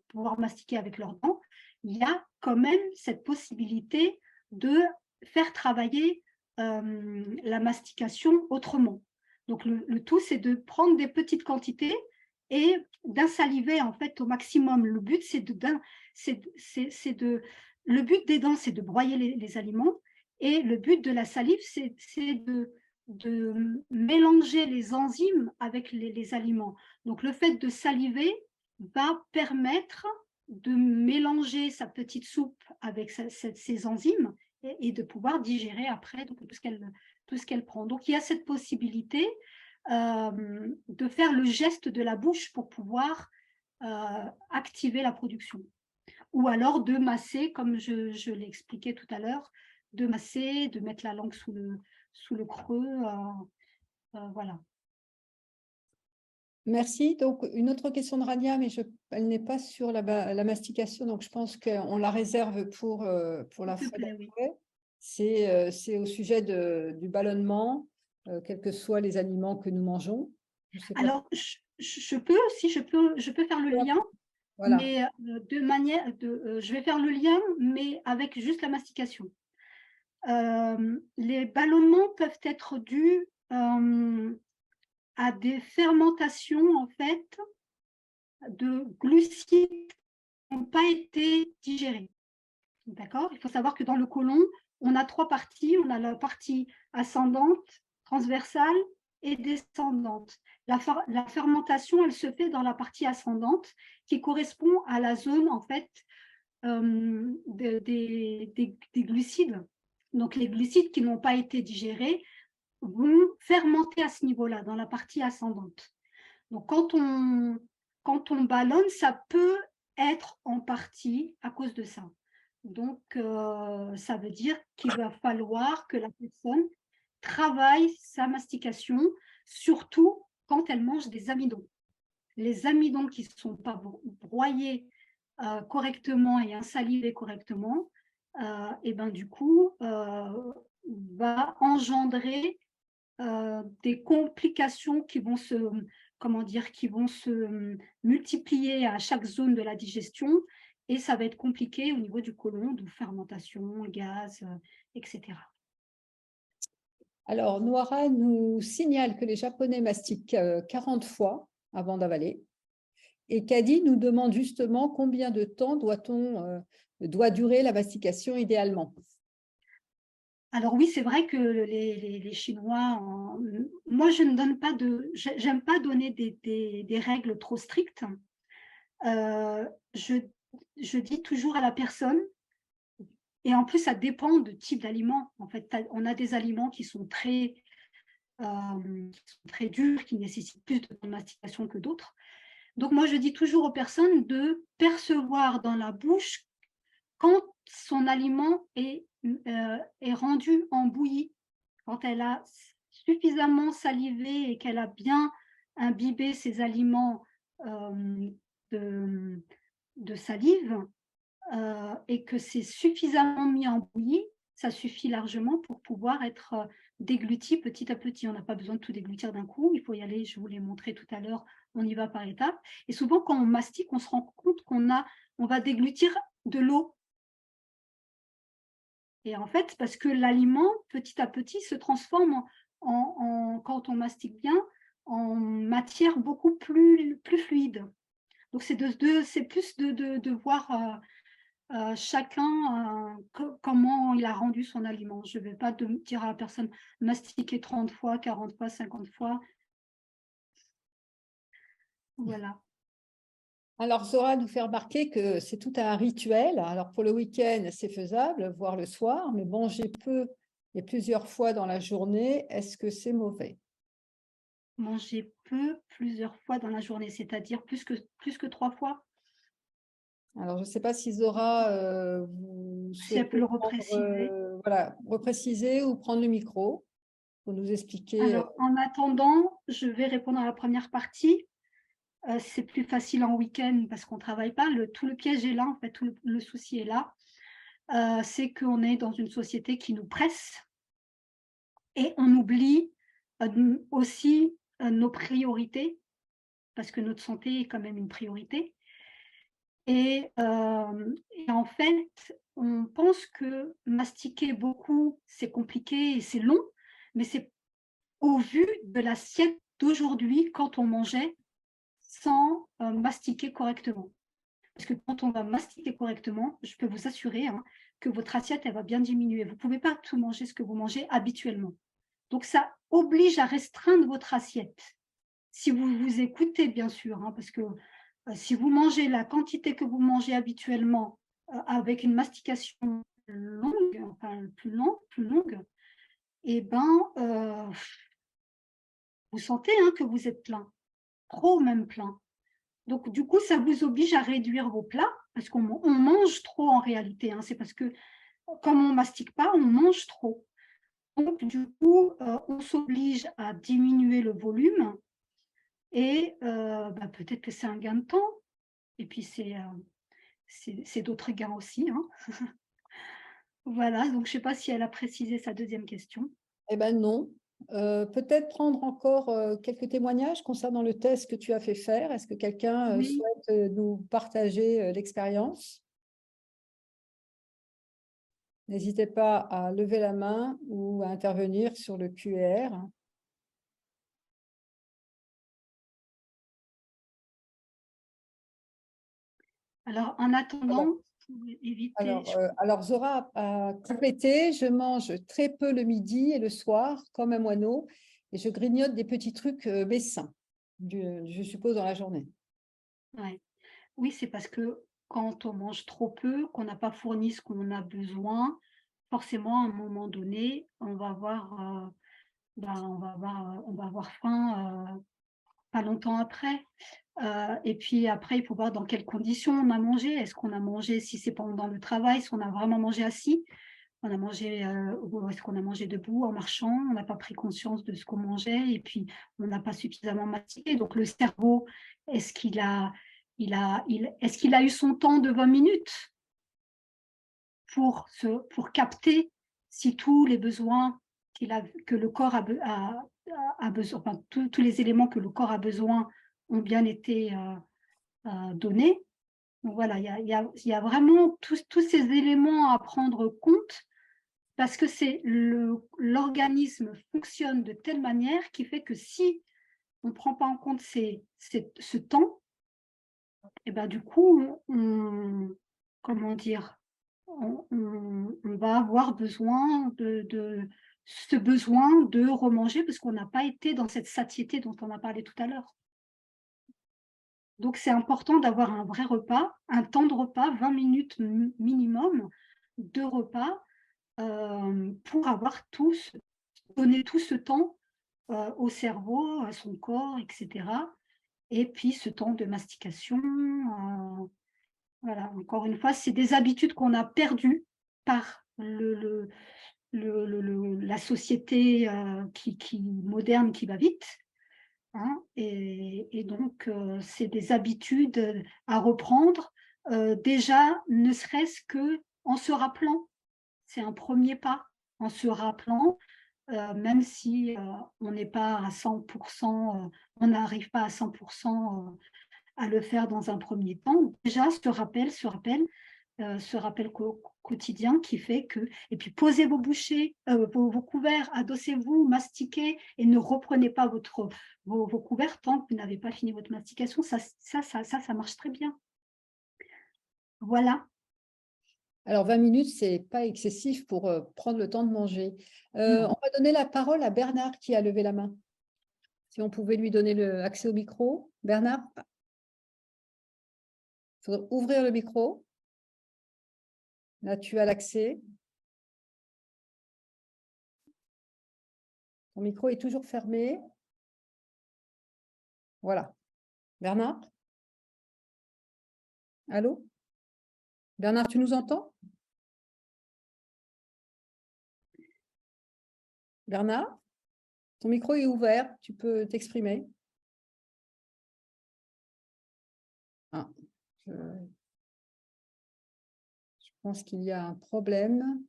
pouvoir mastiquer avec leurs dents, il y a quand même cette possibilité de faire travailler la mastication autrement. Donc, le tout, c'est de prendre des petites quantités et d'insaliver en fait au maximum. Le but, le but des dents, c'est de broyer les aliments, et le but de la salive, c'est de mélanger les enzymes avec les aliments. Donc, le fait de saliver va permettre de mélanger sa petite soupe avec ses enzymes et de pouvoir digérer après donc, tout ce qu'elle prend. Donc, il y a cette possibilité de faire le geste de la bouche pour pouvoir activer la production. Ou alors de masser, comme je l'ai expliqué tout à l'heure, de masser, de mettre la langue sous le creux. Voilà. Merci. Donc, une autre question de Rania, mais elle n'est pas sur la mastication, donc je pense qu'on la réserve pour la fois Plaît, oui. d'après. C'est au sujet du ballonnement, quels que soient les aliments que nous mangeons. Alors, je peux faire le lien, Voilà. mais je vais faire le lien, mais avec juste la mastication. Les ballonnements peuvent être dus à des fermentations en fait de glucides qui n'ont pas été digérés. D'accord? Il faut savoir que dans le côlon, on a 3 parties. On a la partie ascendante, transversale et descendante. La fermentation, elle se fait dans la partie ascendante qui correspond à la zone en fait des glucides. Donc les glucides qui n'ont pas été digérés vont fermenter à ce niveau-là, dans la partie ascendante. Donc quand on ballonne, ça peut être en partie à cause de ça. Donc, ça veut dire qu'il va falloir que la personne travaille sa mastication, surtout quand elle mange des amidons. Les amidons qui ne sont pas broyés correctement et insalivés correctement, et ben, du coup, va engendrer des complications qui vont se multiplier à chaque zone de la digestion, et ça va être compliqué au niveau du côlon, de fermentation, gaz, etc. Alors, Noara nous signale que les Japonais mastiquent 40 fois avant d'avaler. Et Kadi nous demande justement combien de temps doit durer la mastication idéalement. Alors oui, c'est vrai que les Chinois, moi je ne donne pas j'aime pas donner des règles trop strictes. Je dis toujours à la personne, et en plus ça dépend du type d'aliment. En fait, on a des aliments qui sont très durs, qui nécessitent plus de mastication que d'autres. Donc moi je dis toujours aux personnes de percevoir dans la bouche quand son aliment est rendu en bouillie, quand elle a suffisamment salivé et qu'elle a bien imbibé ses aliments de salive, et que c'est suffisamment mis en bouillie, ça suffit largement pour pouvoir être dégluti petit à petit. On n'a pas besoin de tout déglutir d'un coup, il faut y aller, je vous l'ai montré tout à l'heure, on y va par étapes. Et souvent, quand on mastique, on se rend compte on va déglutir de l'eau. Et en fait, parce que l'aliment, petit à petit, se transforme quand on mastique bien, en matière beaucoup plus fluide. Donc, c'est plus de voir chacun comment il a rendu son aliment. Je ne vais pas dire à la personne mastiquer 30 fois, 40 fois, 50 fois. Voilà. Alors, Zora nous fait remarquer que c'est tout un rituel. Alors, pour le week-end, c'est faisable, voire le soir, mais manger peu et plusieurs fois dans la journée, est-ce que c'est mauvais? Manger peu, plusieurs fois dans la journée, c'est-à-dire plus que 3 fois? Alors, je ne sais pas si Zora, vous Si elle peut souhaitez le prendre, repréciser. voilà, repréciser ou prendre le micro pour nous expliquer. Alors, en attendant, je vais répondre à la première partie. C'est plus facile en week-end parce qu'on ne travaille pas. Tout le piège est là, en fait, tout le souci est là. C'est qu'on est dans une société qui nous presse et on oublie aussi nos priorités, parce que notre santé est quand même une priorité. Et en fait, on pense que mastiquer beaucoup, c'est compliqué et c'est long, mais c'est au vu de l'assiette d'aujourd'hui quand on mangeait sans mastiquer correctement. Parce que quand on va mastiquer correctement, je peux vous assurer que votre assiette, elle va bien diminuer. Vous ne pouvez pas tout manger ce que vous mangez habituellement. Donc, ça oblige à restreindre votre assiette. Si vous vous écoutez, bien sûr, parce que si vous mangez la quantité que vous mangez habituellement avec une mastication longue, enfin plus longue, eh ben, vous sentez que vous êtes plein, trop même plein. Donc, du coup, ça vous oblige à réduire vos plats parce qu'on mange trop en réalité. C'est parce que comme on ne mastique pas, on mange trop. Donc, du coup, on s'oblige à diminuer le volume et peut-être que c'est un gain de temps. Et puis, c'est d'autres gains aussi. Voilà, donc je ne sais pas si elle a précisé sa deuxième question. Eh bien, non. Peut-être prendre encore quelques témoignages concernant le test que tu as fait faire. Est-ce que quelqu'un Oui, souhaite nous partager l'expérience? N'hésitez pas à lever la main ou à intervenir sur le QR. alors en attendant, pour éviter, Alors, Zora a complété, je mange très peu le midi et le soir, comme un moineau, et je grignote des petits trucs mais sains, je suppose dans la journée. ouais. Oui, c'est parce que quand on mange trop peu, qu'on n'a pas fourni ce qu'on a besoin, forcément, à un moment donné, on va avoir, on va avoir faim pas longtemps après. Et puis après, il faut voir dans quelles conditions on a mangé. Est-ce qu'on a mangé, si c'est pendant le travail, si on a vraiment mangé assis, on a mangé, ou est-ce qu'on a mangé debout en marchant, on n'a pas pris conscience de ce qu'on mangeait et puis on n'a pas suffisamment mastiqué. Donc le cerveau, est-ce qu'il a, est-ce qu'il a eu son temps de 20 minutes pour capter si tous les besoins que le corps a besoin, enfin, tous les éléments que le corps a besoin ont bien été donnés. Donc voilà, il y a vraiment tous ces éléments à prendre compte parce que l'organisme fonctionne de telle manière qui fait que si on ne prend pas en compte ce temps, et ben du coup, comment dire, on va avoir besoin ce besoin de remanger parce qu'on n'a pas été dans cette satiété dont on a parlé tout à l'heure. Donc, c'est important d'avoir un vrai repas, un temps de repas, 20 minutes minimum de repas pour avoir donner tout ce temps au cerveau, à son corps, etc. Et puis ce temps de mastication. Voilà, encore une fois, c'est des habitudes qu'on a perdues par la société moderne qui va vite. Et donc, c'est des habitudes à reprendre, déjà, ne serait-ce qu'en se rappelant. C'est un premier pas, en se rappelant, même si on n'est pas à 100%, on n'arrive pas à 100% à le faire dans un premier temps. Déjà, ce rappel quotidien qui fait que, et puis posez vos bouchées, vos couverts, adossez-vous, mastiquez et ne reprenez pas vos couverts tant que vous n'avez pas fini votre mastication. Ça marche très bien. Voilà. Alors, 20 minutes, ce n'est pas excessif pour prendre le temps de manger. Non. On va donner la parole à Bernard qui a levé la main. Si on pouvait lui donner l'accès au micro. Bernard, il faudrait ouvrir le micro. Là, tu as l'accès. Ton micro est toujours fermé. Voilà. Bernard? Allô? Bernard, tu nous entends? Bernard? Ton micro est ouvert, tu peux t'exprimer. Ah, je pense qu'il y a un problème.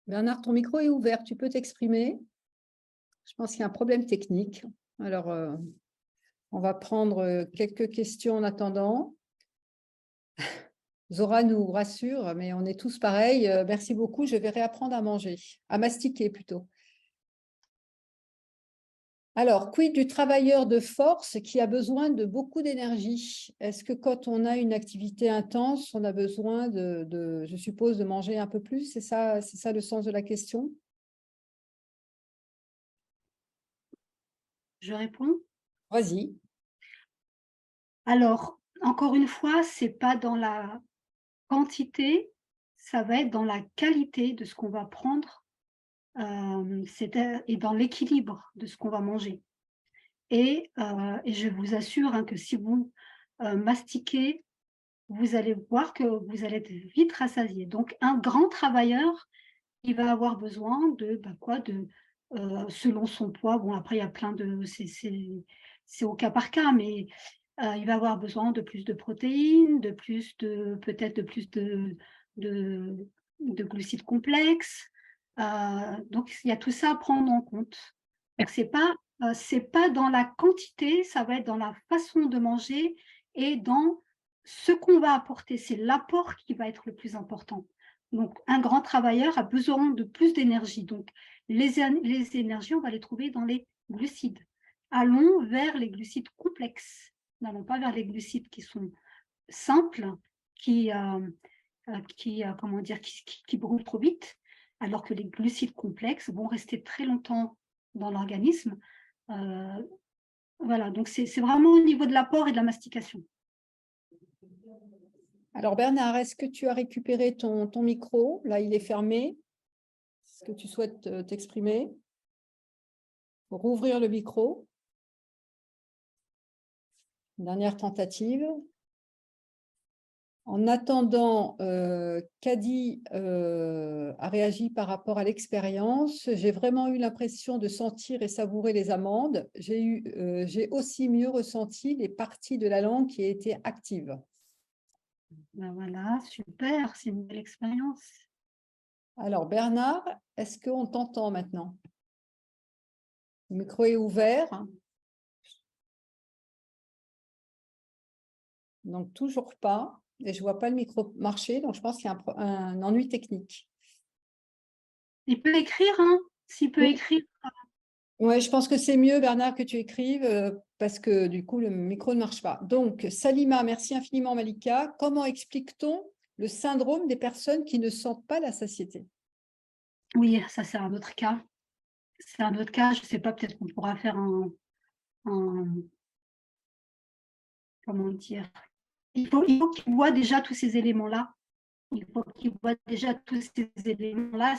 Bernard, ton micro est ouvert, tu peux t'exprimer. Je pense qu'il y a un problème technique. Alors, on va prendre quelques questions en attendant. Zora nous rassure, mais on est tous pareils. Merci beaucoup, je vais réapprendre à manger, à mastiquer plutôt. Alors, quid du travailleur de force qui a besoin de beaucoup d'énergie? Est-ce que quand on a une activité intense, on a besoin je suppose, de manger un peu plus? C'est ça le sens de la question? Je réponds. Vas-y. Alors, encore une fois, ce n'est pas dans la quantité, ça va être dans la qualité de ce qu'on va prendre et dans l'équilibre de ce qu'on va manger. Et je vous assure que si vous mastiquez, vous allez voir que vous allez être vite rassasié. Donc, un grand travailleur, il va avoir besoin selon son poids. Bon, après, il y a plein de... C'est au cas par cas, mais il va avoir besoin de plus de protéines, peut-être de plus de glucides complexes. Donc, il y a tout ça à prendre en compte. Donc, c'est pas dans la quantité, ça va être dans la façon de manger et dans ce qu'on va apporter. C'est l'apport qui va être le plus important. Donc, un grand travailleur a besoin de plus d'énergie. Donc, les énergies, on va les trouver dans les glucides. Allons vers les glucides complexes. N'allons pas vers les glucides qui sont simples, qui brûlent trop vite, alors que les glucides complexes vont rester très longtemps dans l'organisme. Voilà, donc c'est vraiment au niveau de l'apport et de la mastication. Alors Bernard, est-ce que tu as récupéré ton micro? Là, il est fermé. Est-ce que tu souhaites t'exprimer? Pour rouvrir le micro. Dernière tentative. En attendant, Kadi a réagi par rapport à l'expérience. J'ai vraiment eu l'impression de sentir et savourer les amandes. J'ai aussi mieux ressenti les parties de la langue qui étaient actives. Ben voilà, super, c'est une belle expérience. Alors Bernard, est-ce qu'on t'entend maintenant? Le micro est ouvert. Donc toujours pas. Et je ne vois pas le micro marcher, donc je pense qu'il y a un ennui technique. Il peut écrire, hein, s'il peut écrire. Oui, je pense que c'est mieux, Bernard, que tu écrives parce que du coup, le micro ne marche pas. Donc, Salima, merci infiniment, Malika. Comment explique-t-on le syndrome des personnes qui ne sentent pas la satiété? Oui, ça, c'est un autre cas. C'est un autre cas. Je ne sais pas, peut-être qu'on pourra faire comment dire. Il faut qu'il voit déjà tous ces éléments-là. Il faut qu'il voit déjà tous ces éléments-là.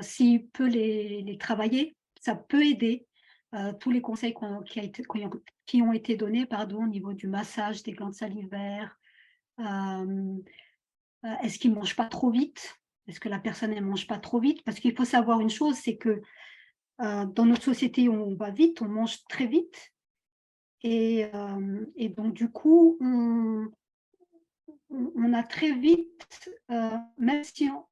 S'il peut les travailler, ça peut aider. Tous les conseils qui ont été donnés au niveau du massage des glandes salivaires. Est-ce qu'il ne mange pas trop vite? Est-ce que la personne ne mange pas trop vite? Parce qu'il faut savoir une chose, c'est que dans notre société, on va vite, on mange très vite. Et donc, du coup, on a très vite, même si on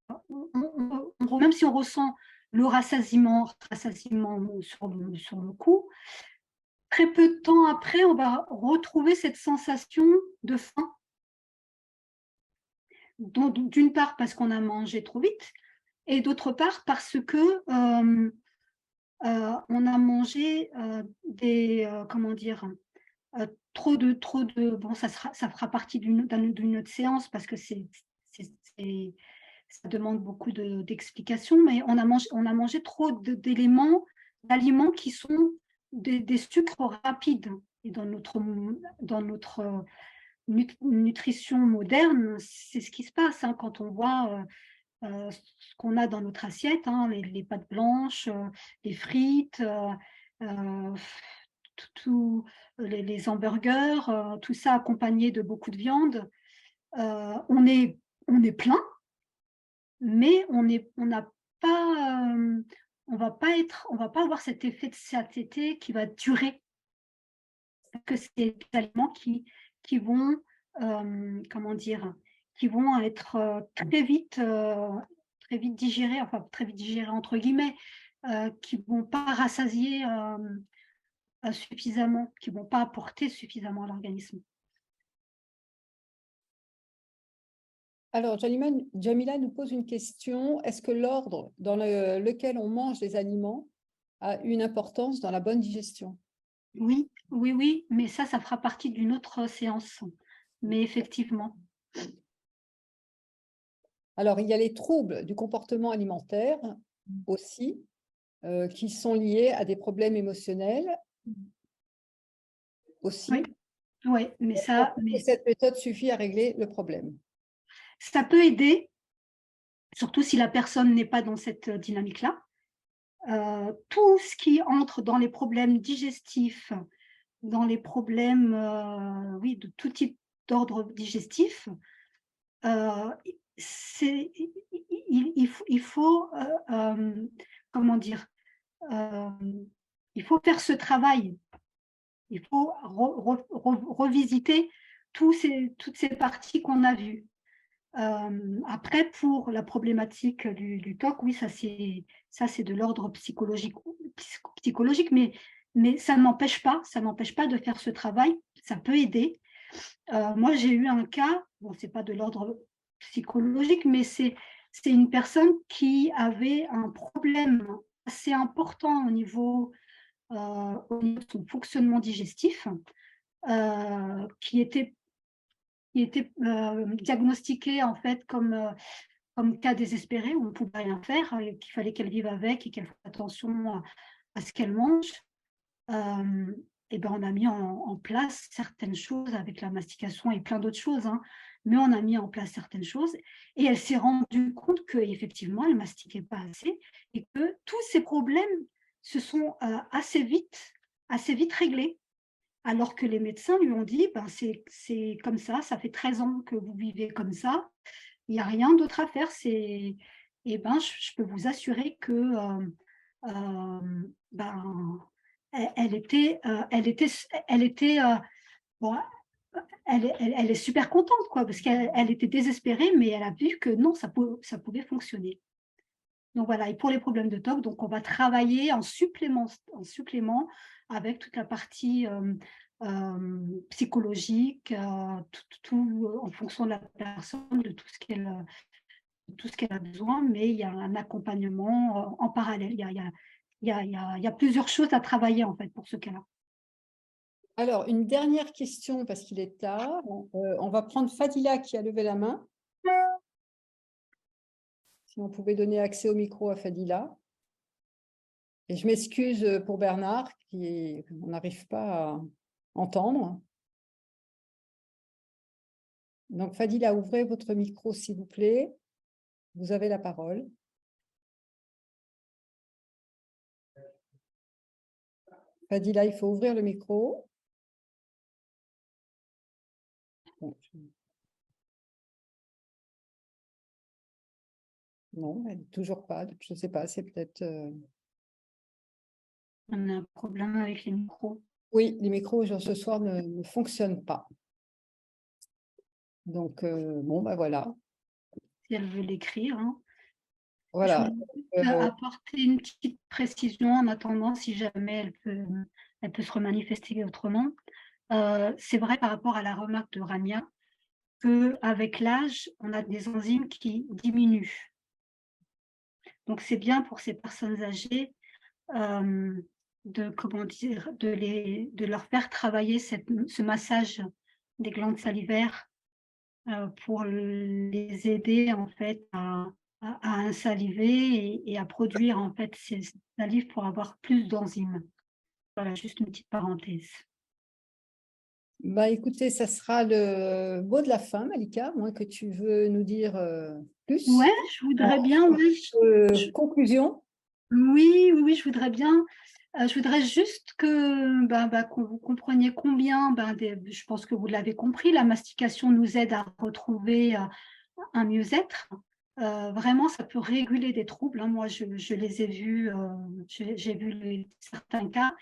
ressent le rassasiement sur le coup, très peu de temps après, on va retrouver cette sensation de faim. D'une part parce qu'on a mangé trop vite, et d'autre part parce que on a mangé Bon, ça fera partie d'une autre séance parce que ça demande beaucoup d'explications, mais on a mangé trop d'aliments qui sont des sucres rapides. Et dans notre nutrition moderne, c'est ce qui se passe, hein, quand on voit ce qu'on a dans notre assiette, hein, les pâtes blanches, les frites, les hamburgers, tout ça accompagné de beaucoup de viande. On est plein, mais on n'a pas, on va pas avoir cet effet de satiété qui va durer. Parce que c'est des aliments qui vont, comment dire, qui vont être très vite digérés, enfin très vite digérés entre guillemets, qui ne vont pas rassasier suffisamment, qui ne vont pas apporter suffisamment à l'organisme. Alors, Jamila nous pose une question. Est-ce que l'ordre dans lequel on mange les aliments a une importance dans la bonne digestion? Oui, oui, oui, mais ça fera partie d'une autre séance. Mais effectivement. Alors, il y a les troubles du comportement alimentaire aussi, qui sont liés à des problèmes émotionnels aussi. Oui, ouais, mais ça, Cette méthode suffit à régler le problème. ça peut aider, surtout si la personne n'est pas dans cette dynamique-là. Tout ce qui entre dans les problèmes digestifs, dans les problèmes oui, de tout type d'ordre digestif, il faut comment dire, il faut faire ce travail. Il faut revisiter toutes ces parties qu'on a vues. Après, pour la problématique du TOC, oui, ça c'est de l'ordre psychologique, mais ça ne m'empêche pas de faire ce travail, ça peut aider. Moi, j'ai eu un cas, bon, c'est pas de l'ordre psychologique, mais c'est une personne qui avait un problème assez important au niveau de son fonctionnement digestif, qui était diagnostiqué en fait comme cas désespéré où on ne pouvait rien faire, et qu'il fallait qu'elle vive avec et qu'elle fasse attention à ce qu'elle mange. Et ben on a mis en place certaines choses avec la mastication et plein d'autres choses, hein, mais on a mis en place certaines choses et elle s'est rendue compte qu'effectivement, elle ne mastiquait pas assez et que tous ces problèmes se sont assez vite réglés. Alors que les médecins lui ont dit, ben, c'est comme ça fait 13 ans que vous vivez comme ça, il n'y a rien d'autre à faire. Et ben, je peux vous assurer que ben, elle était, bon, elle est super contente, quoi, parce qu'elle était désespérée, mais elle a vu que non, ça pouvait fonctionner. Donc voilà, et pour les problèmes de TOC, donc on va travailler en supplément avec toute la partie psychologique, tout en fonction de la personne, de tout ce qu'elle a besoin, mais il y a un accompagnement en parallèle. Il y a plusieurs choses à travailler en fait pour ce cas-là. Alors, une dernière question, parce qu'il est tard. On va prendre Fadila qui a levé la main. Si on pouvait donner accès au micro à Fadila. Et je m'excuse pour Bernard, on n'arrive pas à entendre. Donc, Fadila, ouvrez votre micro, s'il vous plaît. Vous avez la parole. Fadila, il faut ouvrir le micro. Bon, non, elle n'est toujours pas. Je ne sais pas, c'est peut-être... On a un problème avec les micros. Oui, les micros ce soir ne fonctionnent pas. Donc, bon, ben voilà. Si elle veut l'écrire, hein. Voilà. Je vais apporter une petite précision en attendant, si jamais elle peut se remanifester autrement. C'est vrai par rapport à la remarque de Rania, qu'avec l'âge, on a des enzymes qui diminuent. Donc c'est bien pour ces personnes âgées comment dire, de leur faire travailler ce massage des glandes salivaires pour les aider en fait à insaliver et à produire en fait ces salives pour avoir plus d'enzymes. Voilà, juste une petite parenthèse. Bah, écoutez, ça sera le mot de la fin, Malika, à moins que tu veux nous dire plus. Ouais, je voudrais bien, oui. Conclusion. Oui, je voudrais bien. Je voudrais juste que vous compreniez combien, je pense que vous l'avez compris, la mastication nous aide à retrouver un mieux-être. Vraiment, ça peut réguler des troubles, hein. Moi, je les ai vus, j'ai vu certains cas.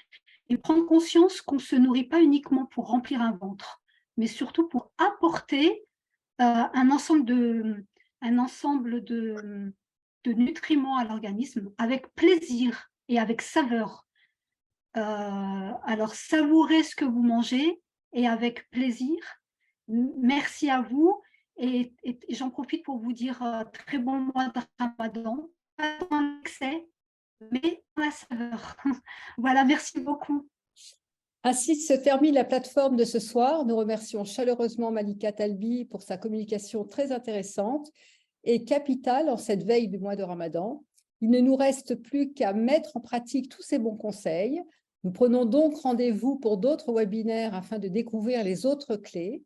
Et prendre conscience qu'on ne se nourrit pas uniquement pour remplir un ventre, mais surtout pour apporter un ensemble de nutriments à l'organisme avec plaisir et avec saveur. Alors, savourez ce que vous mangez et avec plaisir. Merci à vous. Et j'en profite pour vous dire très bon mois de Ramadan. Pas dans l'excès, mais dans la saveur. Voilà, merci beaucoup. Ainsi se termine la plateforme de ce soir. Nous remercions chaleureusement Malika Talbi pour sa communication très intéressante et capitale en cette veille du mois de Ramadan. Il ne nous reste plus qu'à mettre en pratique tous ces bons conseils. Nous prenons donc rendez-vous pour d'autres webinaires afin de découvrir les autres clés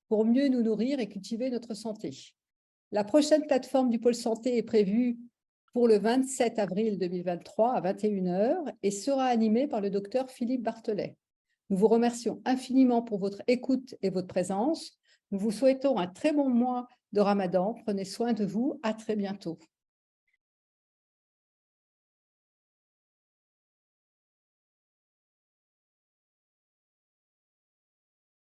pour mieux nous nourrir et cultiver notre santé. La prochaine plateforme du pôle santé est prévue pour le 27 avril 2023 à 21 h et sera animée par le docteur Philippe Barthelet. Nous vous remercions infiniment pour votre écoute et votre présence. Nous vous souhaitons un très bon mois de Ramadan. Prenez soin de vous. À très bientôt.